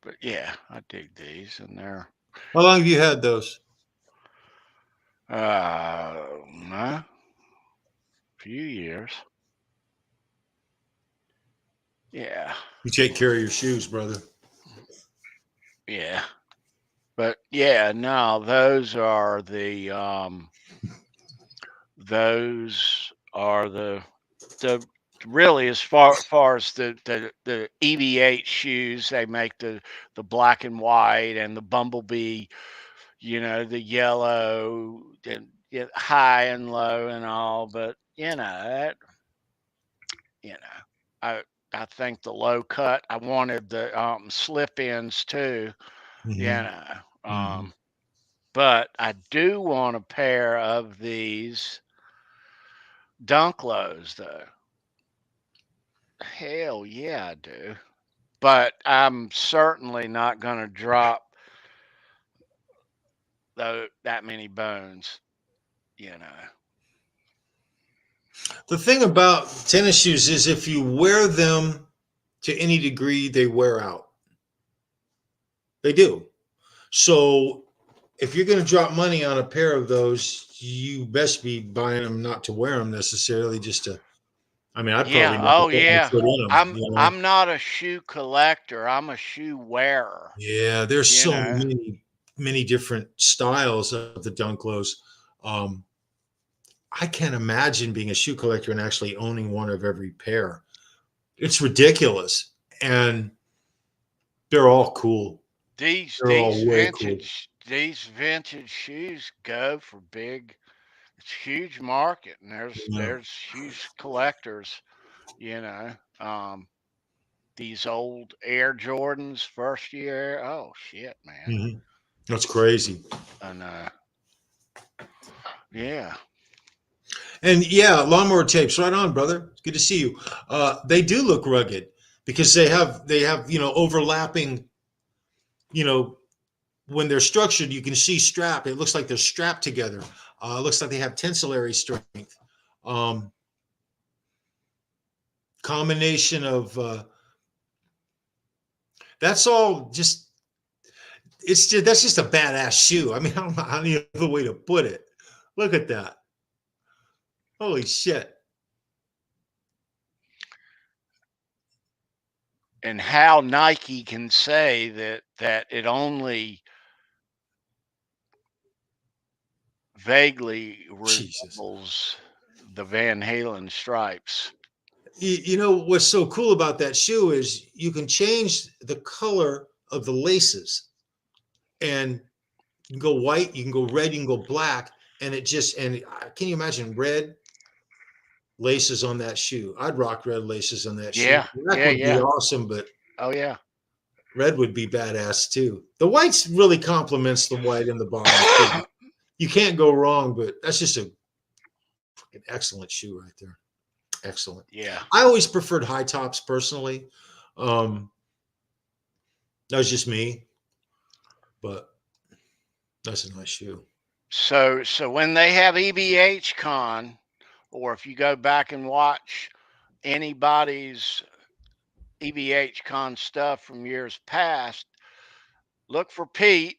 But yeah, I dig these, and they're How long have you had those? a few years. Yeah, You take care of your shoes, brother. yeah, but yeah, no, those are the really as far as the EVH shoes. They make the black and white and the bumblebee, the yellow, and high and low and all. But you know, I I think the low cut. I wanted the slip ins too. You Mm-hmm. know, Mm-hmm. but I do want a pair of these dunk lows though. Hell yeah, I do. But I'm certainly not going to drop that many bones. You know. The thing about tennis shoes is if you wear them to any degree, they wear out. They do. So if you're going to drop money on a pair of those, you best be buying them not to wear them necessarily, just to. I mean, I'd probably Yeah. never Oh put my yeah. foot in them. I'm I'm not a shoe collector. I'm a shoe wearer. Yeah, there's You so know. many different styles of the dunk lows. Um, I can't imagine being a shoe collector and actually owning one of every pair. It's ridiculous. And They're all cool. These They're these all way cool. these vintage shoes go for big. It's a huge market, and Yeah. there's huge collectors. You know, these old Air Jordans, first year. Oh shit, man. Mhm. That's crazy. And yeah, And yeah, lawnmower tapes. Right on, brother. It's good to see you. They do look rugged because they have overlapping. You know, when they're structured, you can see strap. It looks like they're strapped together. It looks like they have tensillary strength. Um, Combination of that's all. Just it's just that's just a badass shoe. I mean, I don't know any other way to put it. Look at that. Holy shit. and how Nike can say that it only vaguely Jesus. resembles the Van Halen stripes. You know what's so cool about that shoe is you can change the color of the laces, and you can go white, you can go red, you can go black, and it just and can you imagine red laces on that shoe? I'd rock red laces on that shoe. Yeah, Black yeah, would be yeah. awesome, but Oh yeah. red would be badass too. The white's really complements the white in the bottom too. You can't go wrong, but that's just a fucking excellent shoe right there. Excellent. Yeah. I always preferred high tops personally. Um, that was just me, but that's a nice shoe. So when they have EBH Con, or if you go back and watch anybody's EBH Con stuff from years past, look for Pete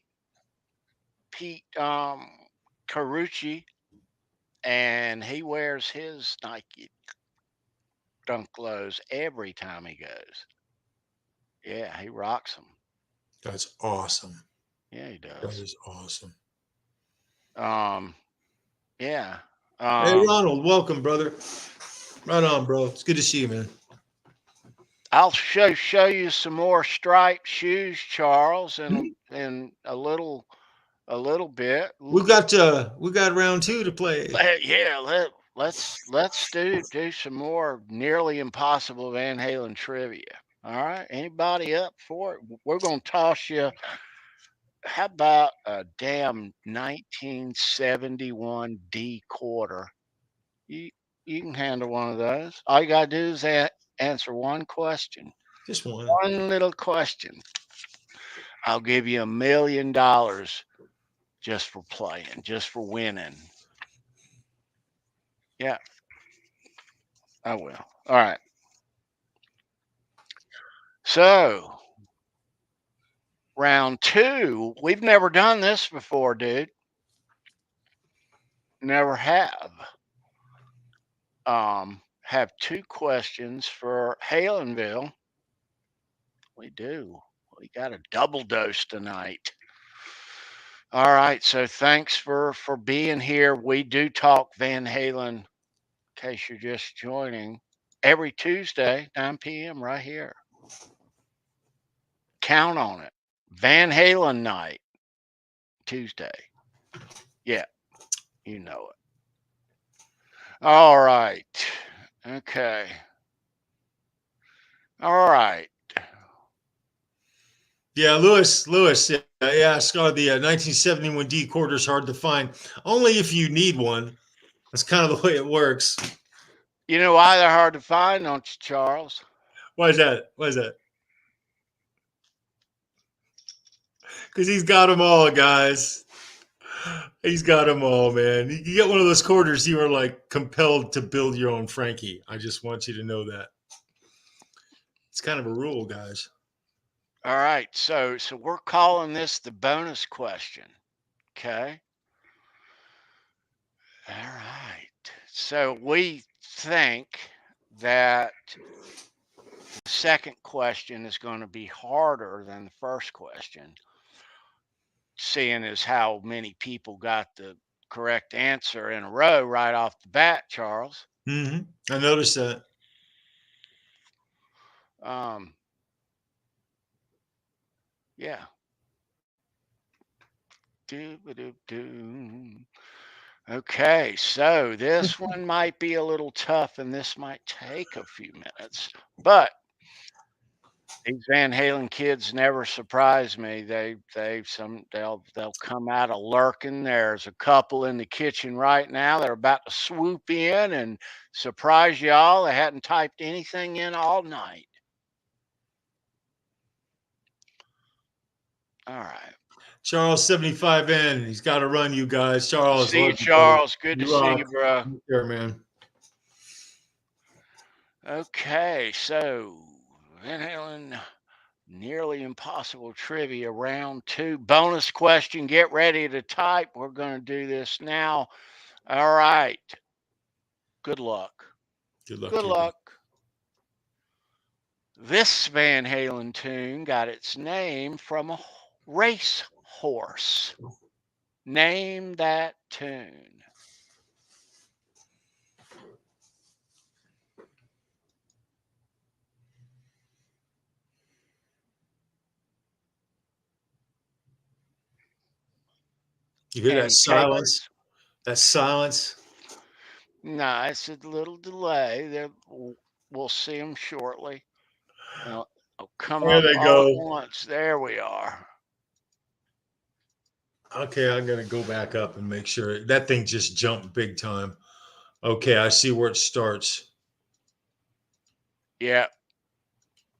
Carucci, and he wears his Nike Dunk Lows every time he goes. Yeah, he rocks them. That's awesome. Yeah, he That does. is awesome. Um, yeah. Hey, Um, Ronald, welcome, brother. Right on, bro. It's good to see you, man. I'll show you some more striped shoes, Charles, Mhm. in a little bit. We got round two to play. Yeah, let's do some more nearly impossible Van Halen trivia. All right, anybody up for it? We're gonna toss you. How about a damn 1971 D quarter? You you can handle one of those. All you gotta do is answer one question. Just one. One little question. I'll give you $1 million just for playing, just for winning. Yeah, I will. All right. So round two. We've never done this before, dude. Never have. Have two questions for Halenville. We do. We got a double dose tonight. All right. So thanks for being here. We do talk Van Halen. In case you're just joining, every Tuesday, 9 p.m. right here. Count on it. Van Halen night, Tuesday. Yeah, you know it. All right. Okay. All right. Yeah, Lewis. Yeah, Scott. The 1971 D quarter is hard to find. Only if you need one. That's kind of the way it works. You know why they're hard to find, don't you, Charles? Why is that? Why is that? Because he's got them all, guys. He's got them all, man. You get one of those quarters, you are like compelled to build your own Frankie. I just want you to know that. It's kind of a rule, guys. All right. So we're calling this the bonus question. Okay. All right. So we think that the second question is going to be harder than the first question, seeing as how many people got the correct answer in a row right off the bat, Charles. I noticed that. Um, Yeah. Doo-ba-doo-doo. Okay, so this one might be a little tough, and this might take a few minutes, but these Van Halen kids never surprise me. They'll come out of lurking. There's a couple in the kitchen right now. They're about to swoop in and surprise y'all. They hadn't typed anything in all night. All right. Charles 75N. He's got to run, you guys. Charles, See you, love you, buddy. Charles. Good to You see rock. you, bro. Take care, man. Okay, so Van Halen, nearly impossible trivia round 2. Bonus question. Get ready to type. We're going to do this now. All right. Good luck. Good luck Good to you, bro. luck. This Van Halen tune got its name from a race horse. Name that tune. You hear that Any silence? takers? That silence? No, it's a little delay. We'll see them shortly. They'll come There up they all at go. once. There we are. Okay, I'm going to go back up and make sure. That thing just jumped big time. Okay, I see where it starts. Yep.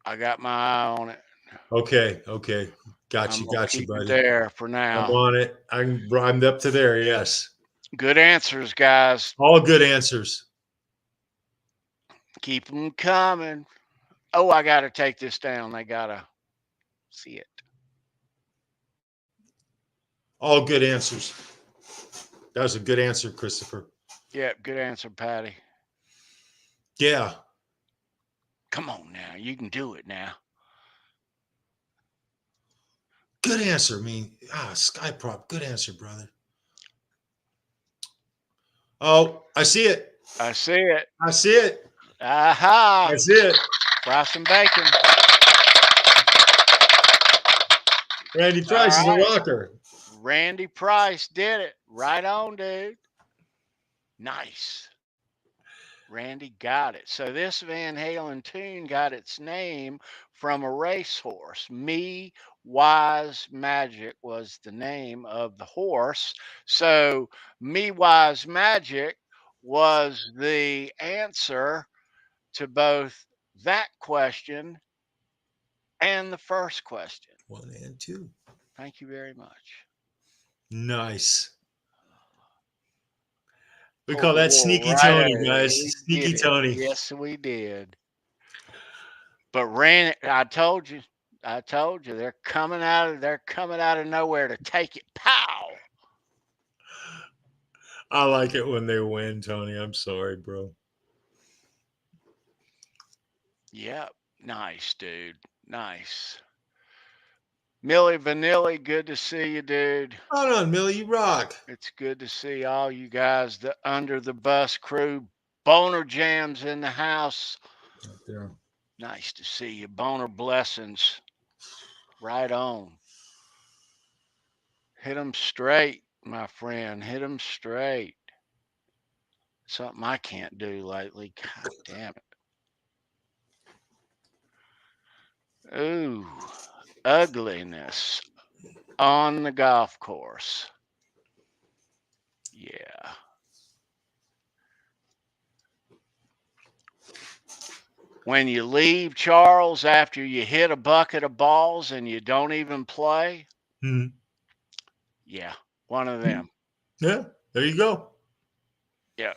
I got my eye on it. Okay. I'm Got going to you, keep it buddy. there for I'm now. on it. I'm up to there, yes. Good answers, guys. All good answers. Keep them coming. Oh, I got to take this down. They got to see it. All good answers. That was a good answer, Christopher. Yep. Good answer, Patty. Yeah. Come on now. You can do it now. Good answer. I mean, Sky Prop. Good answer, brother. Oh, I see it. I see it. I see it. Aha. That's it. Fry some bacon. Randy All Price is a right. rocker. Randy Price did it. Right on, dude. Nice. Randy got it. So this Van Halen tune got its name from a racehorse. Me Wise Magic was the name of the horse. So Me Wise Magic was the answer to both that question and the first question. 1 and 2. Thank you very much. Nice. We Pulled call the that wool Sneaky right Tony, over. guys. We Sneaky did it. Tony. Yes, we did. But I told you, they're coming out of nowhere to take it. Pow! I like it when they win, Tony. I'm sorry, bro. Yep. Nice, dude. Nice. Millie Vanilli, good to see you, dude. Hold on, Millie. You rock. It's good to see all you guys, the Under the Bus crew. Boner Jams in the house. Right there. Nice to see you. Boner blessings. Right on. Hit 'em straight, my friend. Hit 'em straight. Something I can't do lately. God damn it. Ooh, ugliness on the golf course. Yeah. When you leave, Charles, after you hit a bucket of balls and you don't even play, Mhm. yeah, one of them. Yeah, there you go. Yeah.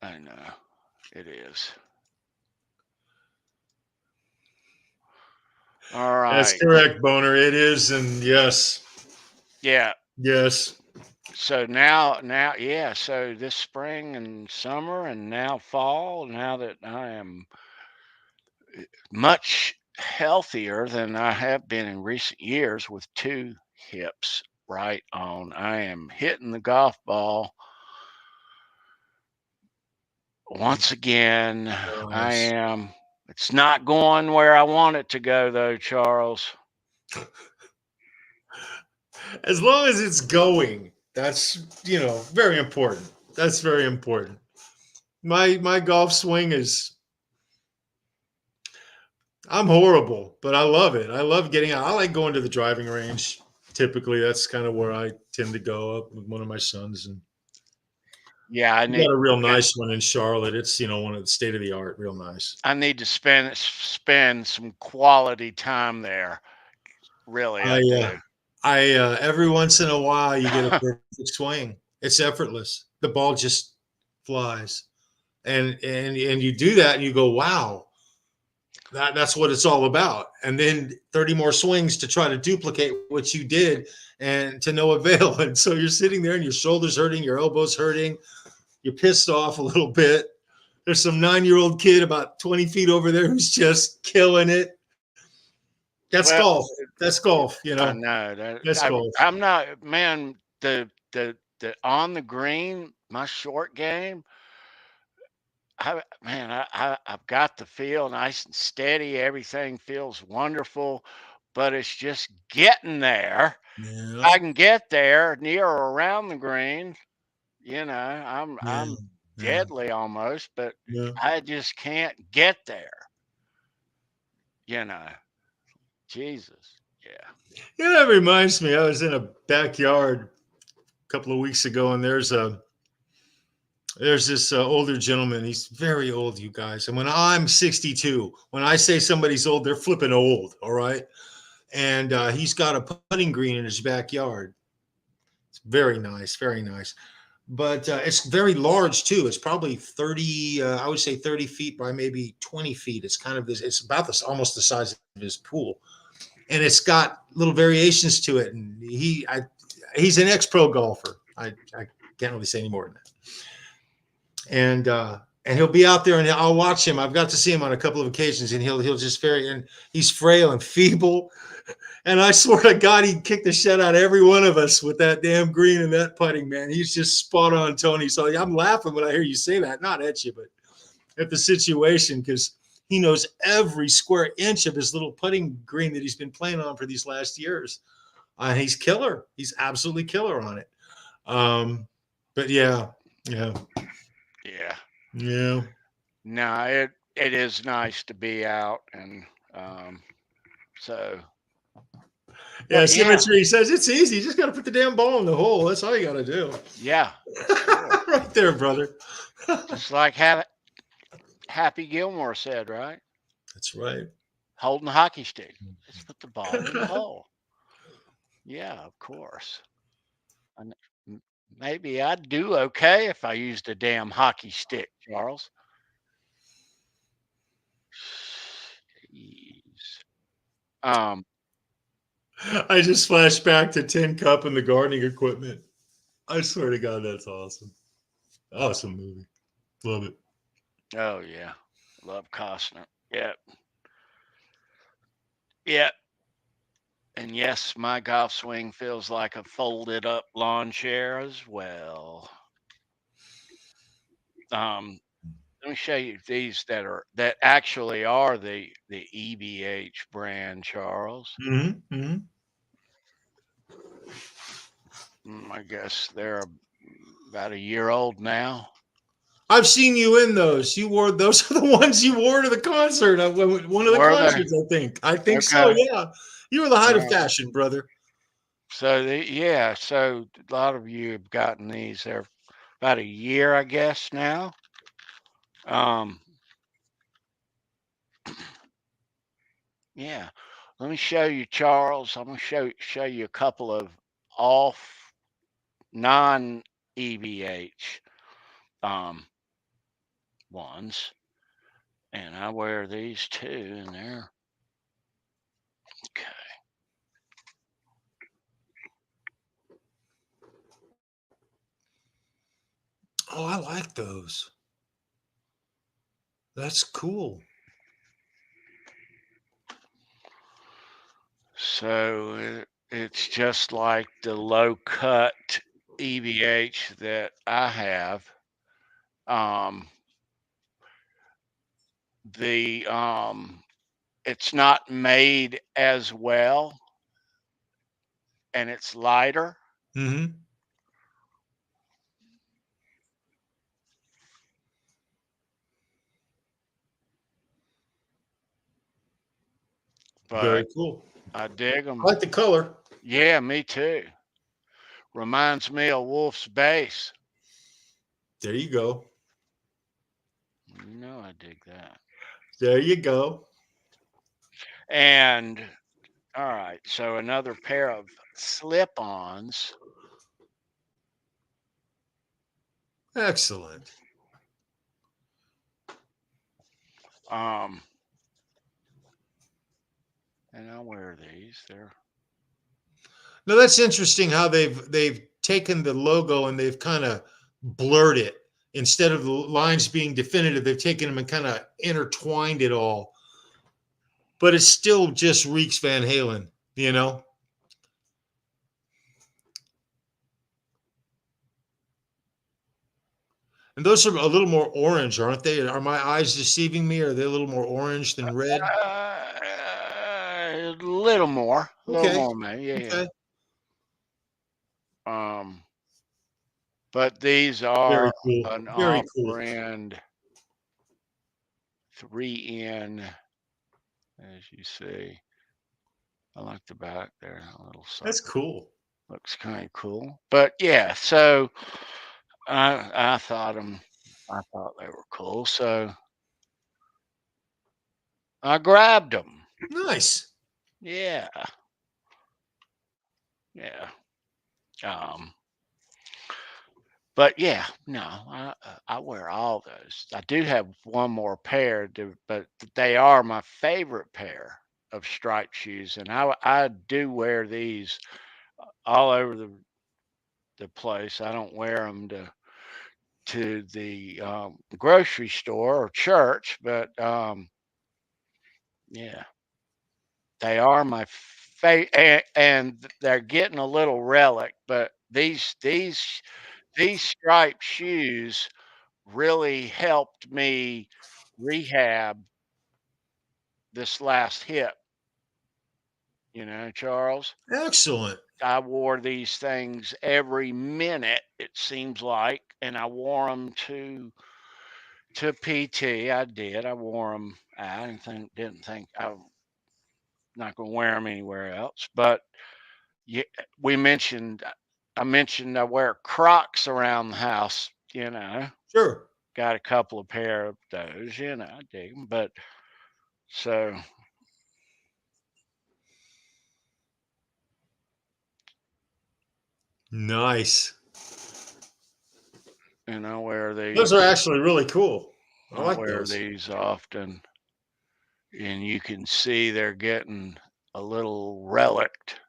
I know. It is. All That's right. correct, Boner. It is, and yes. Yeah. Yes. So yeah. So this spring and summer and now fall, now that I am much healthier than I have been in recent years with 2 hips right on, I am hitting the golf ball once again. I Nice. am It's not going where I want it to go, though, Charles. As long as it's going, that's very important. That's very important. My golf swing is I'm horrible, but I love it. I love getting out. I like going to the driving range. Typically, that's kind of where I tend to go up with one of my sons. And Yeah, I we need got a real to nice one in Charlotte. It's one of the state of the art, real nice. I need to spend some quality time there. Really, I I uh, do. I every once in a while you get a perfect swing. It's effortless. The ball just flies, and you do that, and you go, wow, that's what it's all about. And then 30 more swings to try to duplicate what you did, and to no avail. And so you're sitting there, and your shoulders hurting, your elbows hurting, you're pissed off a little bit. There's some 9-year-old kid about 20 feet over there who's just killing it. That's Well, golf. That's golf. I know that That's golf. I'm not, man. The on the green, my short game. I've got the feel nice and steady. Everything feels wonderful, but it's just getting there. Yeah, I can get there near or around the green. yeah, I'm yeah, deadly almost, but yeah. I just can't get there. You know, Jesus. Yeah. Yeah, that reminds me. I was in a backyard a couple of weeks ago, and there's this older gentleman. He's very old, you guys. And when I'm 62, when I say somebody's old, they're flipping old. All right. And he's got a putting green in his backyard. It's very nice, very nice. But it's very large too. It's probably 30. I would say 30 feet by maybe 20 feet. It's kind of this. It's about this, almost the size of his pool, and it's got little variations to it. And he's an ex-pro golfer. I can't really say any more than that. And he'll be out there, and I'll watch him. I've got to see him on a couple of occasions, and he'll just and he's frail and feeble. And I swear to God, he'd kick the shit out of every one of us with that damn green and that putting, man. He's just spot on, Tony. So I'm laughing when I hear you say that, not at you, but at the situation, because he knows every square inch of his little putting green that he's been playing on for these last years. He's killer. He's absolutely killer on it. But yeah, yeah, Yeah. yeah. No, it is nice to be out and so Yeah, but yeah, Symmetry says it's easy. You just got to put the damn ball in the hole. That's all you got to do. yeah, sure. Right there, brother. Just like Happy Gilmore said, right? That's right. Holding the hockey stick. Just put the ball in the hole. Yeah, of course. And maybe I'd do okay if I used a damn hockey stick, Charles. Jeez. Um, I just flashed back to Tin Cup and the gardening equipment. I swear to God, that's awesome. Awesome movie. Love it. oh yeah. Love Costner. Yep. Yep. And yes, my golf swing feels like a folded up lawn chair as well. Um, let me show you these that actually are the EBH brand, Charles. Mm-hmm. I guess they're about a year old now. I've seen you in those. You wore those are the ones you wore to the concert. One of the Were they? concerts, I think. I think so. Okay. Yeah, you were the height of All right. fashion, brother. So a lot of you have gotten these. They're about a year, I guess now. Um, yeah. Let me show you, Charles. I'm gonna show you a couple of off non EVH um ones. And I wear these too, and they're okay. Oh, I like those. That's cool. So it's just like the low cut EVH that I have. Um, the it's not made as well, and it's lighter. Mm-hmm. But Very cool. I dig I them. like the color. Yeah, me too. Reminds me of Wolf's Base. There you go. You know I dig that. There you go. And all right, so another pair of slip-ons. Excellent. Um, and I wear these. They're Now that's interesting how they've taken the logo and they've kind of blurred it. Instead of the lines being definitive, they've taken them and kind of intertwined it all. But it still just reeks Van Halen, you know? And those are a little more orange, aren't they? Are my eyes deceiving me? Are they a little more orange than red? a little Okay. more, man. Yeah, Okay. yeah. But these Very are cool. an Very cool. off-brand 3N, as you see. I like the back there, a little That's sucker. cool. Looks kind of cool. But yeah, so I thought I thought they were cool, so I grabbed them. Nice. Yeah, yeah. Um, but yeah, no, I wear all those. I do have one more pair, but they are my favorite pair of striped shoes, and I do wear these all over the place. I don't wear them to the grocery store or church, but yeah, they are my and they're getting a little relic. But these striped shoes really helped me rehab this last hip. You know, Charles, Excellent. I wore these things every minute. It seems like, and I wore them to PT. I did. I wore them. I didn't think I'm not going to wear them anywhere else. But yeah, we mentioned. I mentioned I wear Crocs around the house. You know, Sure. got a couple of pair of those. You know, I dig them. But so Nice. and I wear Those these. are actually really cool. I I like wear those. these often, and you can see they're getting a little relict.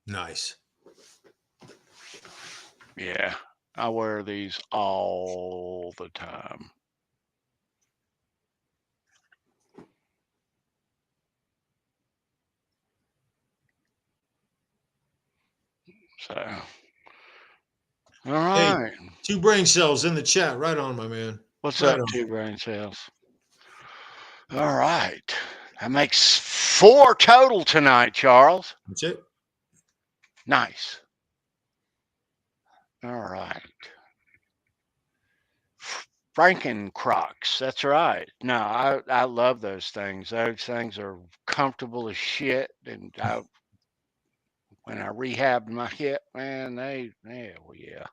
Nice. Yeah, I wear these all the time. So, all Hey, right. two brain cells in the chat. Right on, my man. What's Right up, on. two brain cells? All right. That makes four total tonight, Charles. That's it. Nice. All right. Franken Crocs. That's right. No, I love those things. Those things are comfortable as shit. And when I rehabbed my hip, man, well, yeah.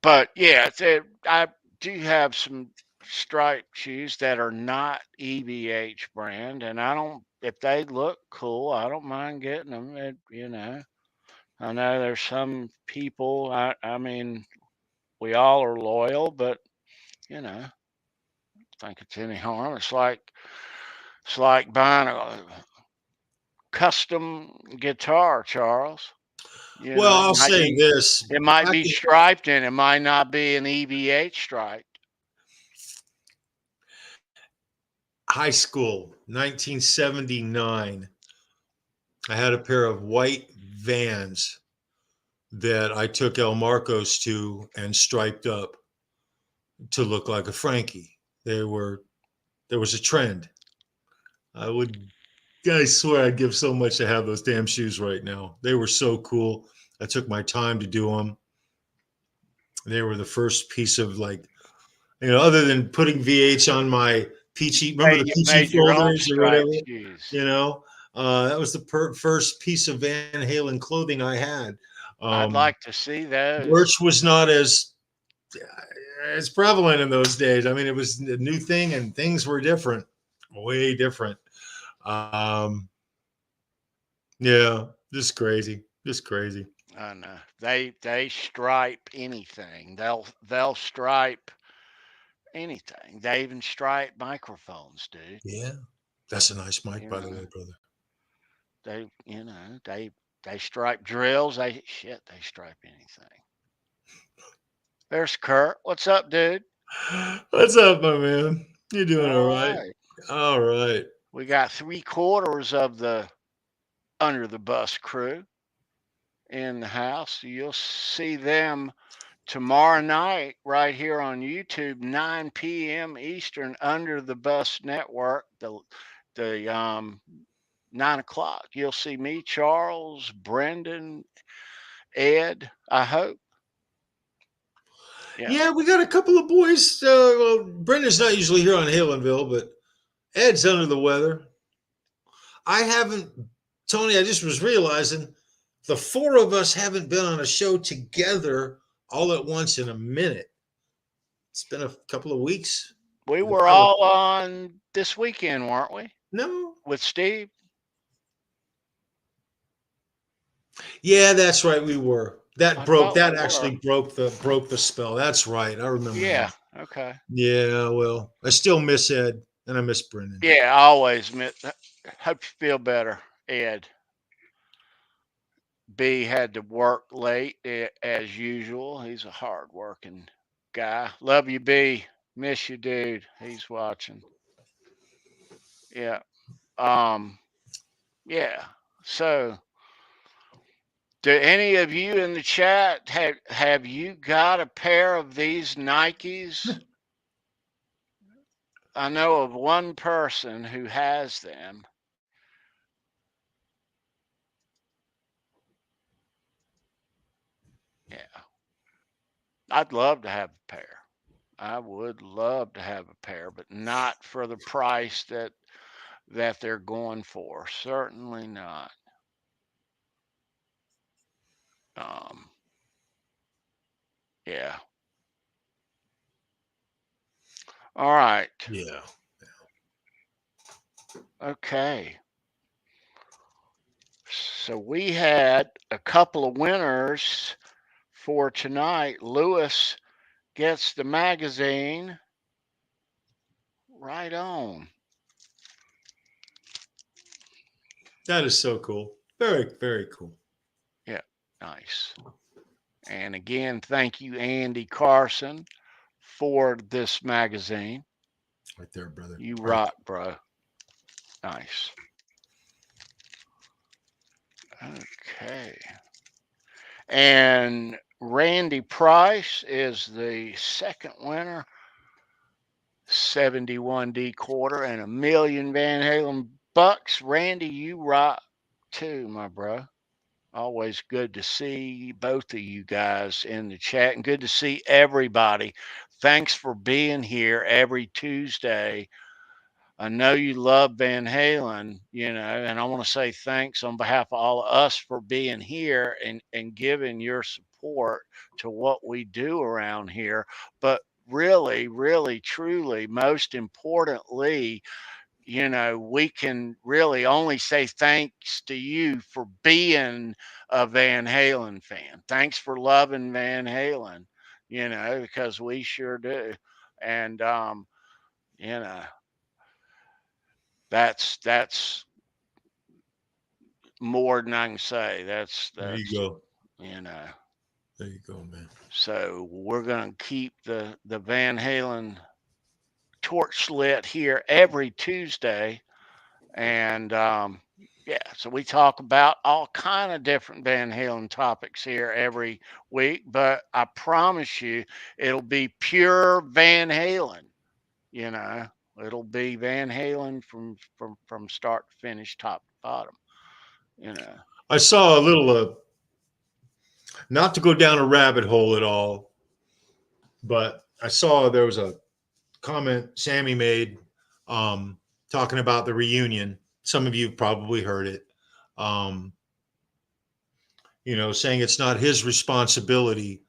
But yeah, I do have some striped shoes that are not EVH brand, and I don't. If they look cool, I don't mind getting them. I know there's some people. I mean, we all are loyal, but I think it's any harm. It's like buying a custom guitar, Charles. You Well, know, I'll say this. it might Back be in striped and it might not be an EVH striped. high school, 1979, I had a pair of white Vans that I took El Marcos to and striped up to look like a Frankie. There was a trend. I would I swear I'd give so much to have those damn shoes right now. They were so cool. I took my time to do them. They were the first piece of like, other than putting VH on my peachy, remember the You peachy made your own folders or striped whatever, shoes. that was the first piece of Van Halen clothing I had. I'd Um, like to see those. Merch was not as prevalent in those days. I mean, it was a new thing and things were different, way different. Um, yeah, just crazy. I know. They stripe anything. They'll stripe anything. They even stripe microphones, dude. Yeah, that's a nice mic, You by the know, way, brother. they stripe drills. They stripe anything. There's Kurt. What's up, dude? What's up, my man? You doing All all right? right. All right. We got 3/4 of the Under the Bus crew in the house. You'll see them tomorrow night right here on YouTube, 9 p.m. Eastern, Under the Bus Network. The 9 o'clock. You'll see me, Charles, Brendan, Ed. I hope. Yeah. Yeah, we got a couple of boys. Well, Brendan's not usually here on Halenville, but Ed's under the weather. I haven't, Tony, I just was realizing the four of us haven't been on a show together all at once in a minute. It's been a couple of weeks. We were About all on this weekend, weren't we? No. With Steve. Yeah, that's right. We were. I thought we That were. actually broke the spell. That's right. I remember Yeah. now. Okay. Yeah, well, I still miss Ed and I miss Brendan. Yeah. I always hope you feel better, Ed. B had to work late as usual. He's a hard working guy. Love you, B. Miss you, dude. He's watching. Yeah. Um. Yeah. So, do any of you in the chat have you got a pair of these Nikes? I know of one person who has them. Yeah. I'd love to have a pair. I would love to have a pair, but not for the price that they're going for. Certainly not. Um, yeah. All right. Yeah. Okay. So we had a couple of winners for tonight. Lewis gets the magazine. Right on. That is so cool. Very, very cool. Yeah. Nice. And again, thank you, Andy Carson, for this magazine. Right there, brother. You Right rock, bro. Nice. Okay. And Randy Price is the second winner. 71D quarter and a million Van Halen bucks. Randy, you rock too, my bro. Always good to see both of you guys in the chat and good to see everybody. Thanks for being here every Tuesday. I know you love Van Halen, and I want to say thanks on behalf of all of us for being here and giving your support to what we do around here. But really, really, truly, most importantly, we can really only say thanks to you for being a Van Halen fan. Thanks for loving Van Halen, because we sure do. And, you know, that's more than I can say. there you That's go. you know. There you go, man. So we're gonna keep the Van Halen torch lit here every Tuesday, and yeah, so we talk about all kind of different Van Halen topics here every week. But I promise you, it'll be pure Van Halen. You know, it'll be Van Halen from start to finish, top to bottom. You know. I saw a little, not to go down a rabbit hole at all, but I saw there was a comment Sammy made, talking about the reunion. Some of you probably heard it. Um, saying it's not his responsibility,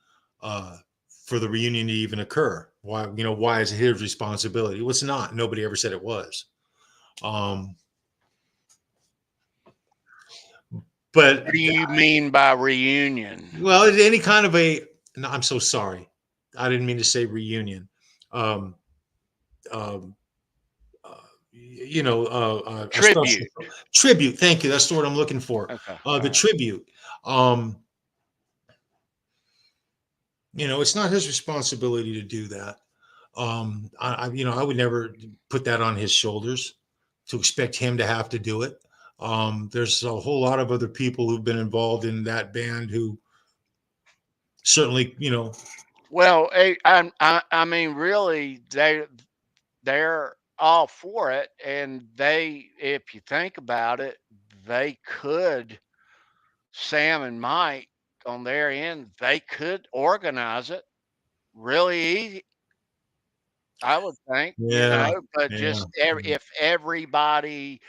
uh, for the reunion to even occur. Why is it his responsibility? Well, it's not. Nobody ever said it was. Um, What but do you mean by reunion? well, any kind of a. No, I'm so sorry. I didn't mean to say reunion. Um, um, a special Tribute. tribute. Thank you. That's the word I'm looking for. Okay. The tribute. Um, it's not his responsibility to do that. I would never put that on his shoulders to expect him to have to do it. There's a whole lot of other people who've been involved in that band who certainly, Well, I mean, really, they're all for it, and if you think about it, they could Sam and Mike on their end, they could organize it really easy, I would think, yeah, but yeah. just if everybody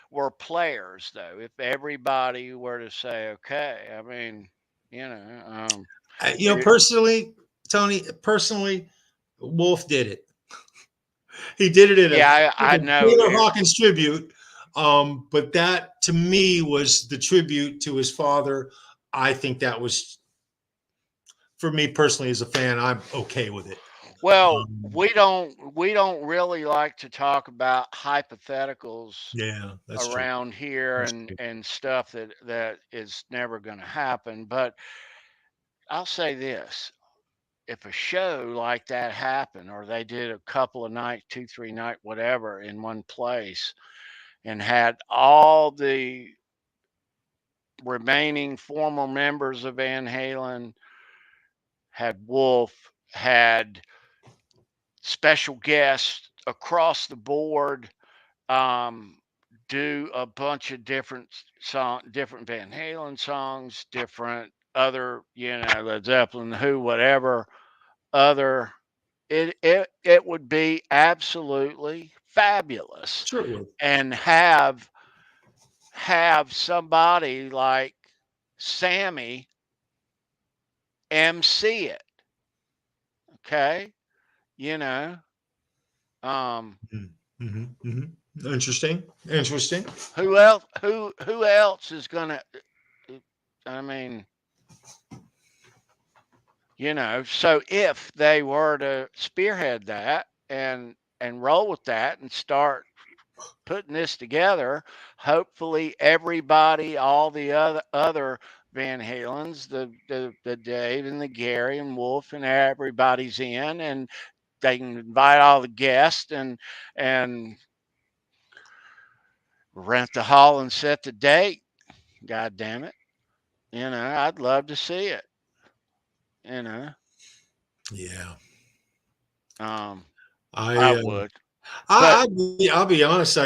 were players, though, if everybody were to say, okay, I mean, it, Personally, Tony, personally, Wolf did it. He did it in a yeah, I know Taylor it. Hawkins tribute. But that to me was the tribute to his father. I think that was, for me personally as a fan, I'm okay with it. Well, Um, we don't really like to talk about hypotheticals yeah, that's true. around here That's and true. stuff that is never going to happen. But I'll say this: if a show like that happened, or they did a couple of nights, 2, 3 night, whatever, in one place, and had all the remaining former members of Van Halen, had Wolf, had special guests across the board, um, do a bunch of different Van Halen songs, different other, Led Zeppelin, who, whatever other. It would be absolutely fabulous, Sure it would. and have somebody like Sammy MC it. Okay, you know, um, Mm-hmm. Mm-hmm. Interesting. Interesting. who else is gonna? I mean, so if they were to spearhead that and roll with that and start putting this together, hopefully everybody, all the other Van Halens, the Dave and the Gary and Wolf and everybody's in, and they can invite all the guests and rent the hall and set the date. God damn it. I'd love to see it. You know, Yeah. um, I I would. But I'll be honest.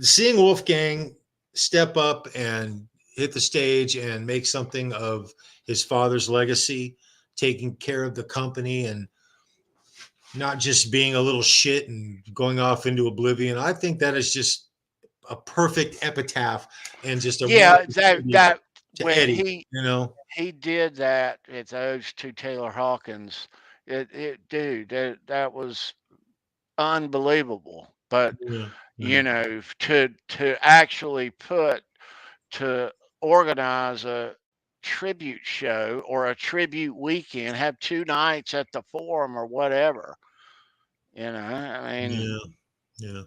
Seeing Wolfgang step up and hit the stage and make something of his father's legacy, taking care of the company and not just being a little shit and going off into oblivion. I think that is just a perfect epitaph and just a yeah, wonderful that tribute that to when Eddie. he You know. he did that, it's owes to Taylor Hawkins. Dude, that was unbelievable. But Yeah. Yeah. to actually to organize a tribute show or a tribute weekend, have 2 nights at the Forum or whatever. I mean, Yeah. Yeah.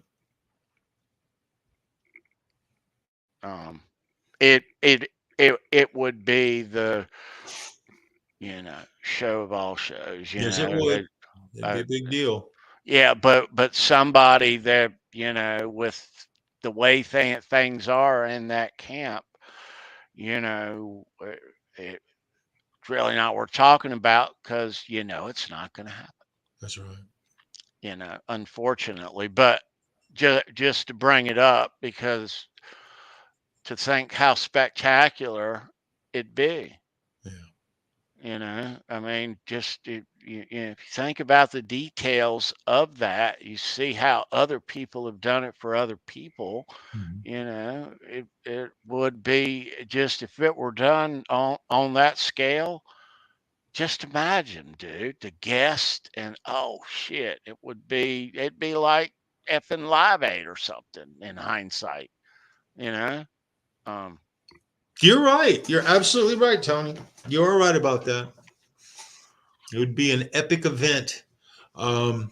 um, it it would be the, show of all shows, Yes, it would. It'd be uh, a big deal. yeah, but somebody that, with the way things are in that camp, you know, it's really not worth talking about because it's not going to happen. That's right. Unfortunately, but just to bring it up because to think how spectacular it'd be. Yeah. I mean, just if you think about the details of that, you see how other people have done it for other people. Mhm. It would be just if it were done on that scale. Just imagine, dude, the guest and oh shit, it'd be like effing Live Aid or something in hindsight, you know. Um, You're right. You're absolutely right, Tony. You're right about that. It would be an epic event. Um,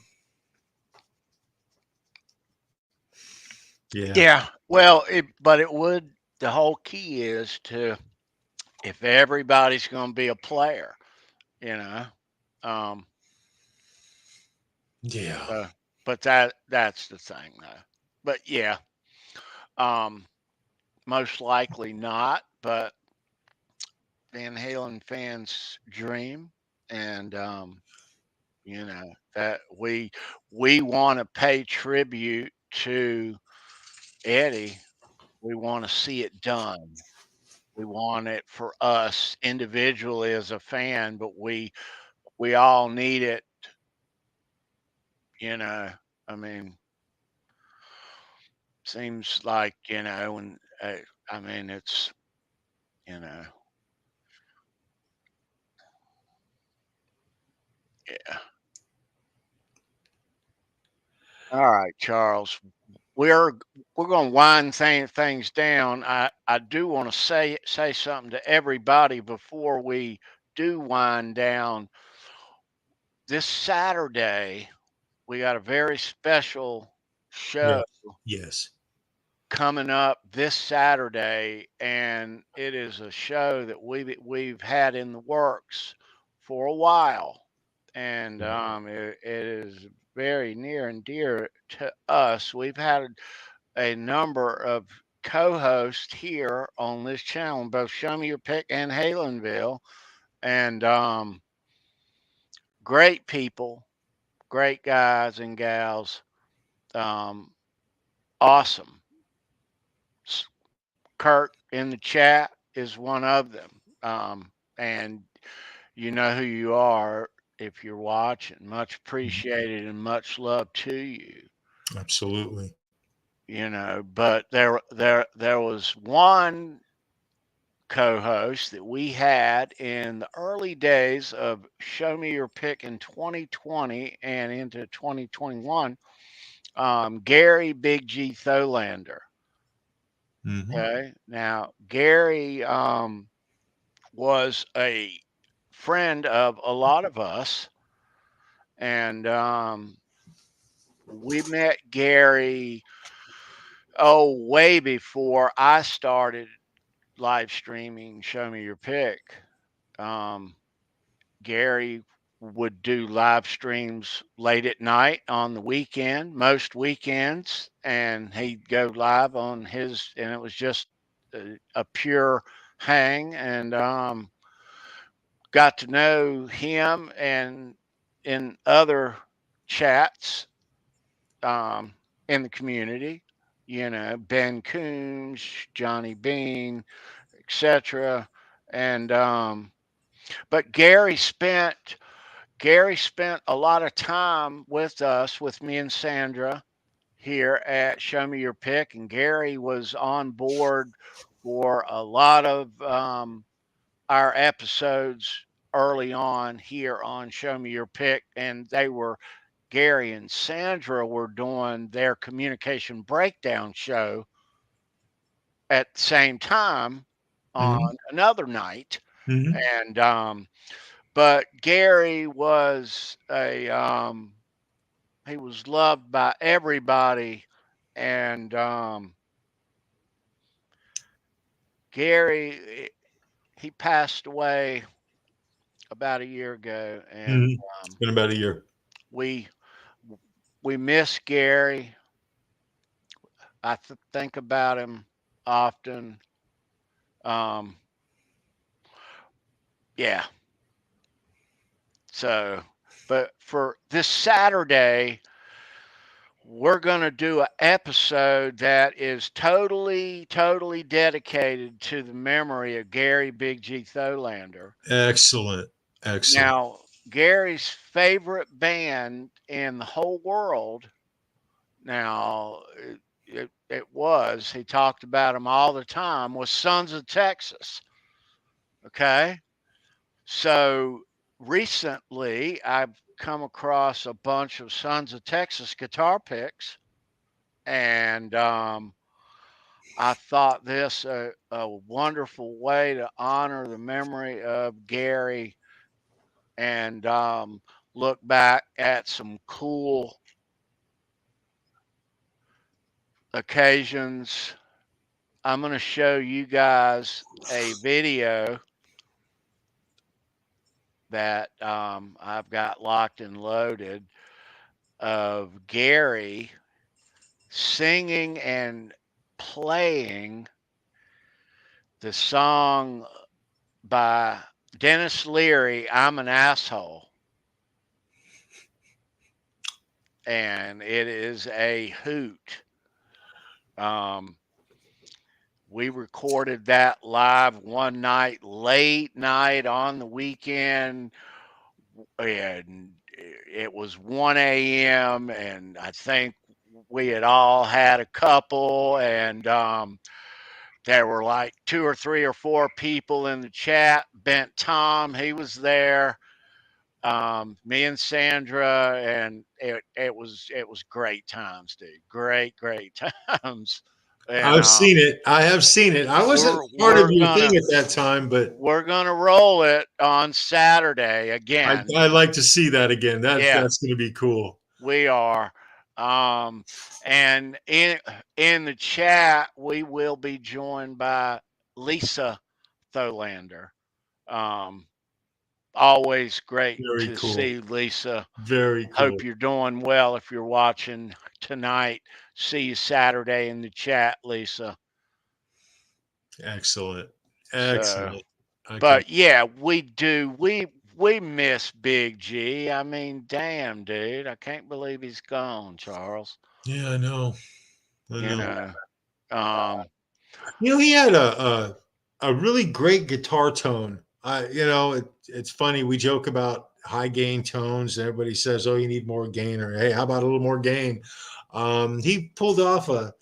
yeah. yeah, well, but it would. The whole key is to if everybody's going to be a player, you know. Um, Yeah. uh, but that's the thing, though. But yeah, um, most likely not. But Van Halen fans dream, and that we want to pay tribute to Eddie. We want to see it done. We want it for us individually as a fan, but we all need it, you know. I mean, seems like, when I mean, it's, you know, yeah. All right, Charles. We're we're going to wind things down. I do want to say something to everybody before we do wind down. This Saturday, we got a very special Yeah. show Yes. coming up this Saturday, and it is a show that we've had in the works for a while, and it is very near and dear to us. We've had a number of co-hosts here on this channel, both Show Me Your Pick and Halenville, and great people, great guys and gals, um, awesome. Kurt in the chat is one of them. And you know who you are if you're watching. Much Mhm. appreciated and much love to you. Absolutely. But there was one co-host that we had in the early days of Show Me Your Pick in 2020 and into 2021. Gary Big G Tholander. Hmm. Okay, now Gary was a friend of a lot of us, and we met Gary way before I started live streaming. Show Me Your Pick. Um, Gary would do live streams late at night on the weekend, most weekends, and he'd go live on his, and it was just a pure hang. And got to know him and in other chats in the community, Ben Coons, Johnny Bean, etc. And but Gary spent a lot of time with us, with me and Sandra here at Show Me Your Pick, and Gary was on board for a lot of our episodes early on here on Show Me Your Pick, and Gary and Sandra were doing their communication breakdown show at the same time Hmm. on another night. Hmm. And but Gary was he was loved by everybody, and Gary he passed away about a year ago, and It's been about a year. we we miss Gary. I think about him often. Um, yeah. So, but for this Saturday, we're going to do an episode that is totally dedicated to the memory of Gary Big G Tholander. Excellent. Excellent. Now, Gary's favorite band in the whole world, now, he talked about them all the time, was Sons of Texas. Okay. So recently, I've come across a bunch of Sons of Texas guitar picks, and I thought this a wonderful way to honor the memory of Gary and look back at some cool occasions. I'm going to show you guys a video that I've got locked and loaded of Gary singing and playing the song by Dennis Leary, I'm an Asshole. And it is a hoot. We recorded that live one night, late night on the weekend, and it was 1 a.m. and I think we had all had a couple, and there were like 2 or 3 or 4 people in the chat. Bent Tom, he was there. Me and Sandra, and it was great times, dude. Great times. And I've seen it. I have seen it. I wasn't part of we're your gonna thing at that time, but we're gonna roll it on Saturday again. I'd like to see that again. Yeah, That's going to be cool. we are. And in the chat, we will be joined by Lisa Tholander. Um, Always great Very to cool. see Lisa. Very cool. Hope you're doing well. If you're watching tonight, see you Saturday in the chat, Lisa. Excellent. So, Excellent. Okay. but yeah, we do. We miss Big G. I mean, damn, dude, I can't believe he's gone, Charles. Yeah, I know. I You know. know, um, He had a really great guitar tone. It's funny. We joke about high gain tones. And everybody says, "Oh, you need more gain," or "Hey, how about a little more gain?" He pulled off a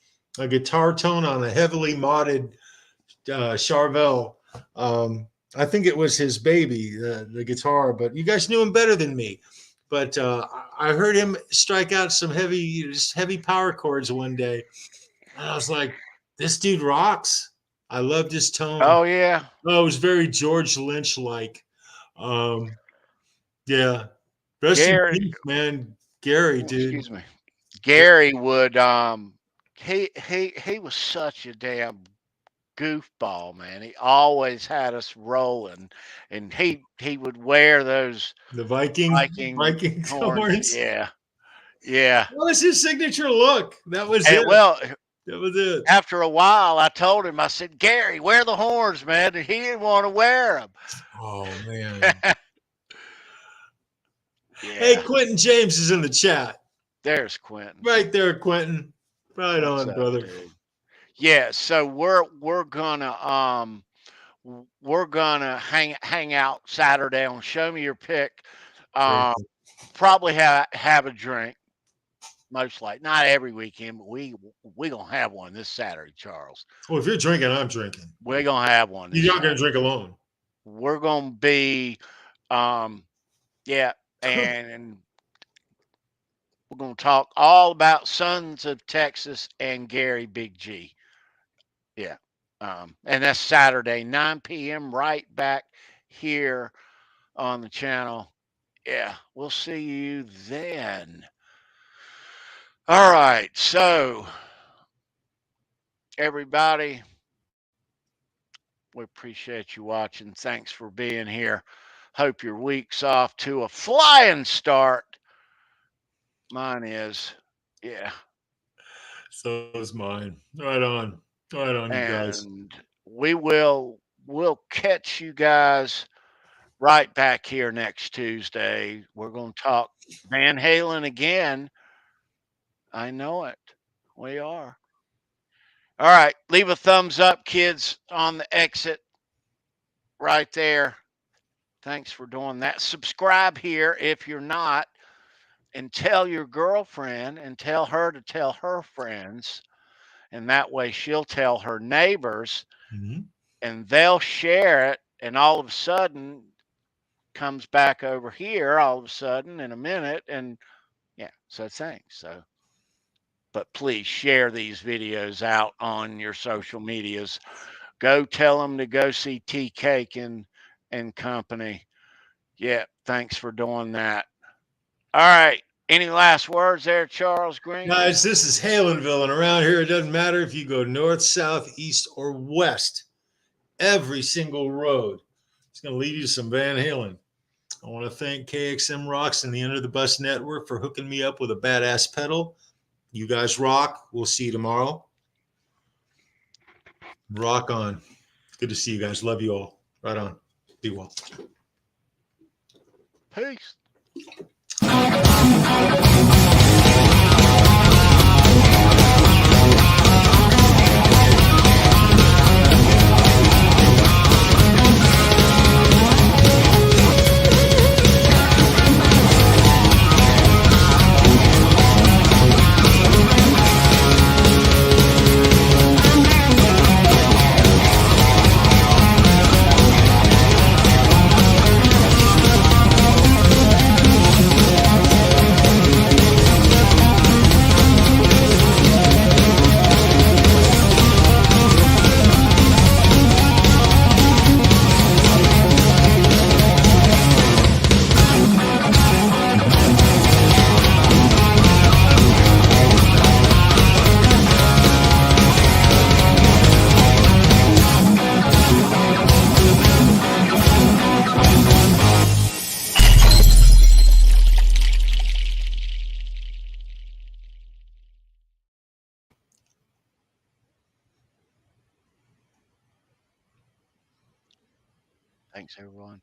guitar tone on a heavily modded Charvel. I think it was his baby, the guitar. But you guys knew him better than me. But I heard him strike out some heavy power chords one day, and I was like, "This dude rocks." I loved his tone. oh yeah, Oh, it was very George Lynch like. Um, yeah. Rest in Gary. peace, man. Gary, dude. Excuse me. Gary would he was such a damn goofball, man. He always had us rolling, and he would wear those The Viking Viking horns. horns. Yeah, yeah. What was his signature look? That was it. And well, That was it. after a while, I told him, I said, Gary, wear the horns, man, and he didn't want to wear them. Oh man. Hey, Yeah, Quentin James is in the chat. there's Quentin. Right there, Quentin. Right What's on, up, brother. dude? Yeah, so we're gonna hang out Saturday on Show Me Your Pick. Very Um, good. Probably have a drink, most likely. Not every weekend, but we gonna have one this Saturday, Charles. Well, if you're drinking, I'm drinking. We're gonna have one this You're not Saturday. gonna drink alone. We're gonna be, yeah, and we're gonna talk all about Sons of Texas and Gary Big G. Yeah. And that's Saturday, 9 p.m. right back here on the channel. Yeah, we'll see you then. All right, so everybody, We appreciate you watching. Thanks for being here. Hope your week's off to a flying start. Mine is. Yeah. So is mine. Right on. Right on, you guys. And we'll catch you guys right back here next Tuesday. We're going to talk Van Halen again. I know it. We are. All right. Leave a thumbs up, kids, on the exit right there. Thanks for doing that. Subscribe here if you're not, and tell your girlfriend and tell her to tell her friends. And that way she'll tell her neighbors Mm-hmm. and they'll share it. And all of a sudden, comes back over here all of a sudden in a minute. And yeah, so thanks. So, but please share these videos out on your social medias. Go tell them to go see Tea Cake and company. Yeah, thanks for doing that. All right. Any last words there, Charles Greene? Guys, this is Halenville, and around here it doesn't matter if you go north, south, east, or west. Every single road is going to lead you to some Van Halen. I want to thank KXM Rocks and the Under the Bus Network for hooking me up with a badass pedal. You guys rock. We'll see you tomorrow. Rock on. Good to see you guys. Love you all. Right on. Be well. Peace. Thanks, everyone.